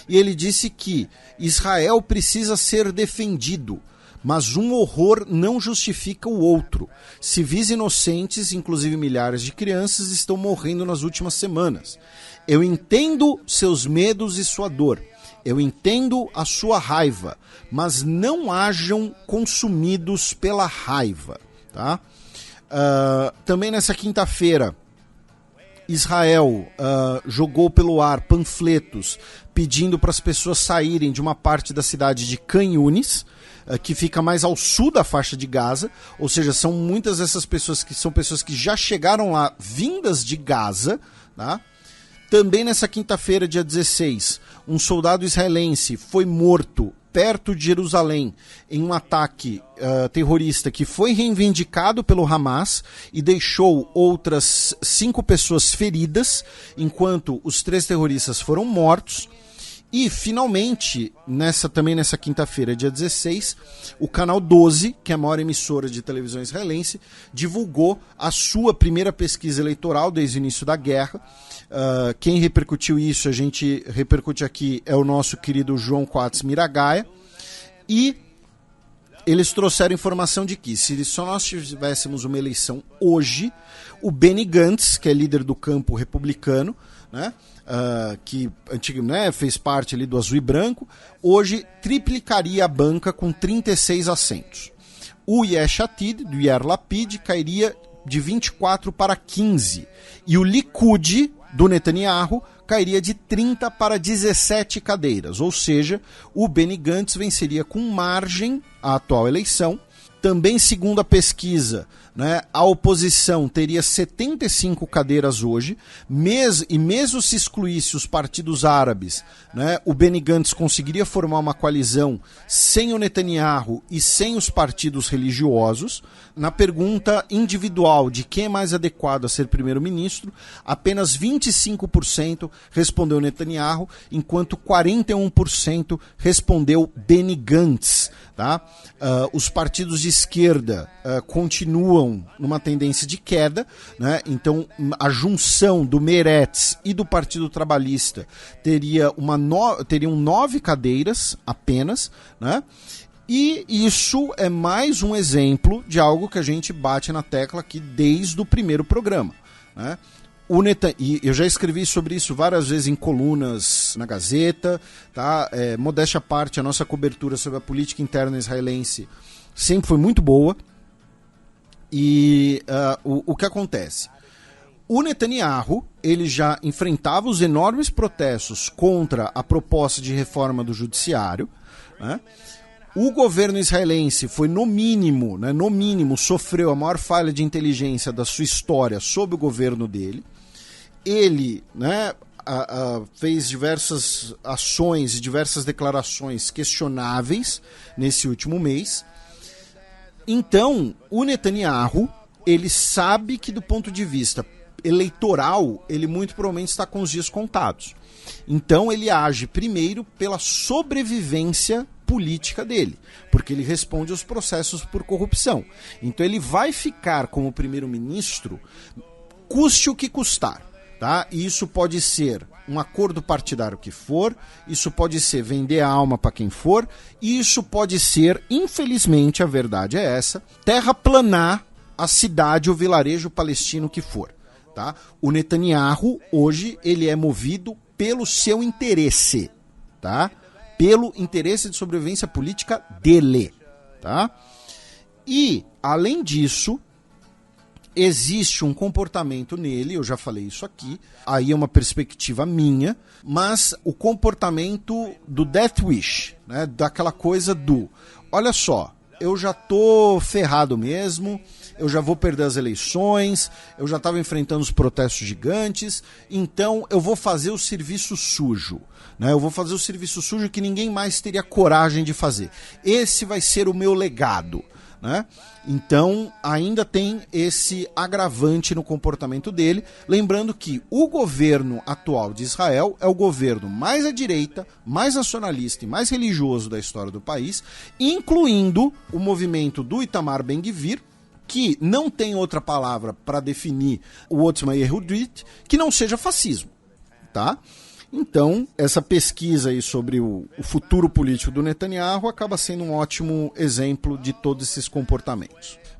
e ele disse que Israel precisa ser defendido, mas um horror não justifica o outro. Civis inocentes, inclusive milhares de crianças, estão morrendo nas últimas semanas. Eu entendo seus medos e sua dor. Eu entendo a sua raiva, mas não hajam consumidos pela raiva. Tá? Também nessa quinta-feira, Israel jogou pelo ar panfletos pedindo para as pessoas saírem de uma parte da cidade de Khan Yunis, que fica mais ao sul da faixa de Gaza, ou seja, são muitas dessas pessoas que são pessoas que já chegaram lá vindas de Gaza. Tá? Também nessa quinta-feira, dia 16, um soldado israelense foi morto perto de Jerusalém em um ataque terrorista que foi reivindicado pelo Hamas e deixou outras 5 pessoas feridas, enquanto os 3 terroristas foram mortos. E, finalmente, também nessa quinta-feira, dia 16, o Canal 12, que é a maior emissora de televisão israelense, divulgou a sua primeira pesquisa eleitoral desde o início da guerra. Quem repercutiu isso, a gente repercute aqui, é o nosso querido João Quatz Miragaia. E eles trouxeram informação de que, se só nós tivéssemos uma eleição hoje, o Benny Gantz, que é líder do campo republicano, né, que fez parte ali do azul e branco, hoje triplicaria a banca com 36 assentos. O Yesh Atid, do Yair Lapid, cairia de 24 para 15. E o Likud, do Netanyahu, cairia de 30 para 17 cadeiras. Ou seja, o Benny Gantz venceria com margem a atual eleição. Também, segundo a pesquisa, né, a oposição teria 75 cadeiras hoje, e mesmo se excluísse os partidos árabes, né, o Benny Gantz conseguiria formar uma coalizão sem o Netanyahu e sem os partidos religiosos. Na pergunta individual de quem é mais adequado a ser primeiro-ministro, apenas 25% respondeu Netanyahu, enquanto 41% respondeu Benny Gantz. Tá? Os partidos de esquerda continuam numa tendência de queda, né? Então a junção do Meretz e do Partido Trabalhista teriam 9 cadeiras apenas, né? E isso é mais um exemplo de algo que a gente bate na tecla aqui desde o primeiro programa, né? E eu já escrevi sobre isso várias vezes em colunas na Gazeta, tá? Modéstia à parte, a nossa cobertura sobre a política interna israelense sempre foi muito boa. E o que acontece? O Netanyahu, ele já enfrentava os enormes protestos contra a proposta de reforma do judiciário, né? O governo israelense foi, no mínimo, sofreu a maior falha de inteligência da sua história sob o governo dele. Ele, né, fez diversas ações e diversas declarações questionáveis nesse último mês. Então, o Netanyahu, ele sabe que do ponto de vista eleitoral, ele muito provavelmente está com os dias contados. Então, ele age primeiro pela sobrevivência política dele, porque ele responde aos processos por corrupção. Então, ele vai ficar como primeiro-ministro, custe o que custar. Tá? E isso pode ser um acordo partidário que for, isso pode ser vender a alma para quem for, e isso pode ser, infelizmente, a verdade é essa, terraplanar a cidade ou vilarejo palestino que for. Tá? O Netanyahu, hoje, ele é movido pelo seu interesse, tá? Pelo interesse de sobrevivência política dele. Tá? E, além disso, existe um comportamento nele, eu já falei isso aqui, aí é uma perspectiva minha, mas o comportamento do death wish, né, daquela coisa do, olha só, eu já tô ferrado mesmo, eu já vou perder as eleições, eu já estava enfrentando os protestos gigantes, então eu vou fazer o serviço sujo, né, eu vou fazer o serviço sujo que ninguém mais teria coragem de fazer. Esse vai ser o meu legado. né? Então ainda tem esse agravante no comportamento dele, lembrando que o governo atual de Israel é o governo mais à direita, mais nacionalista e mais religioso da história do país, incluindo o movimento do Itamar Ben-Gvir, que não tem outra palavra para definir o Otzma Yehudit que não seja fascismo, tá? Então, essa pesquisa aí sobre o futuro político do Netanyahu acaba sendo um ótimo exemplo de todos esses comportamentos.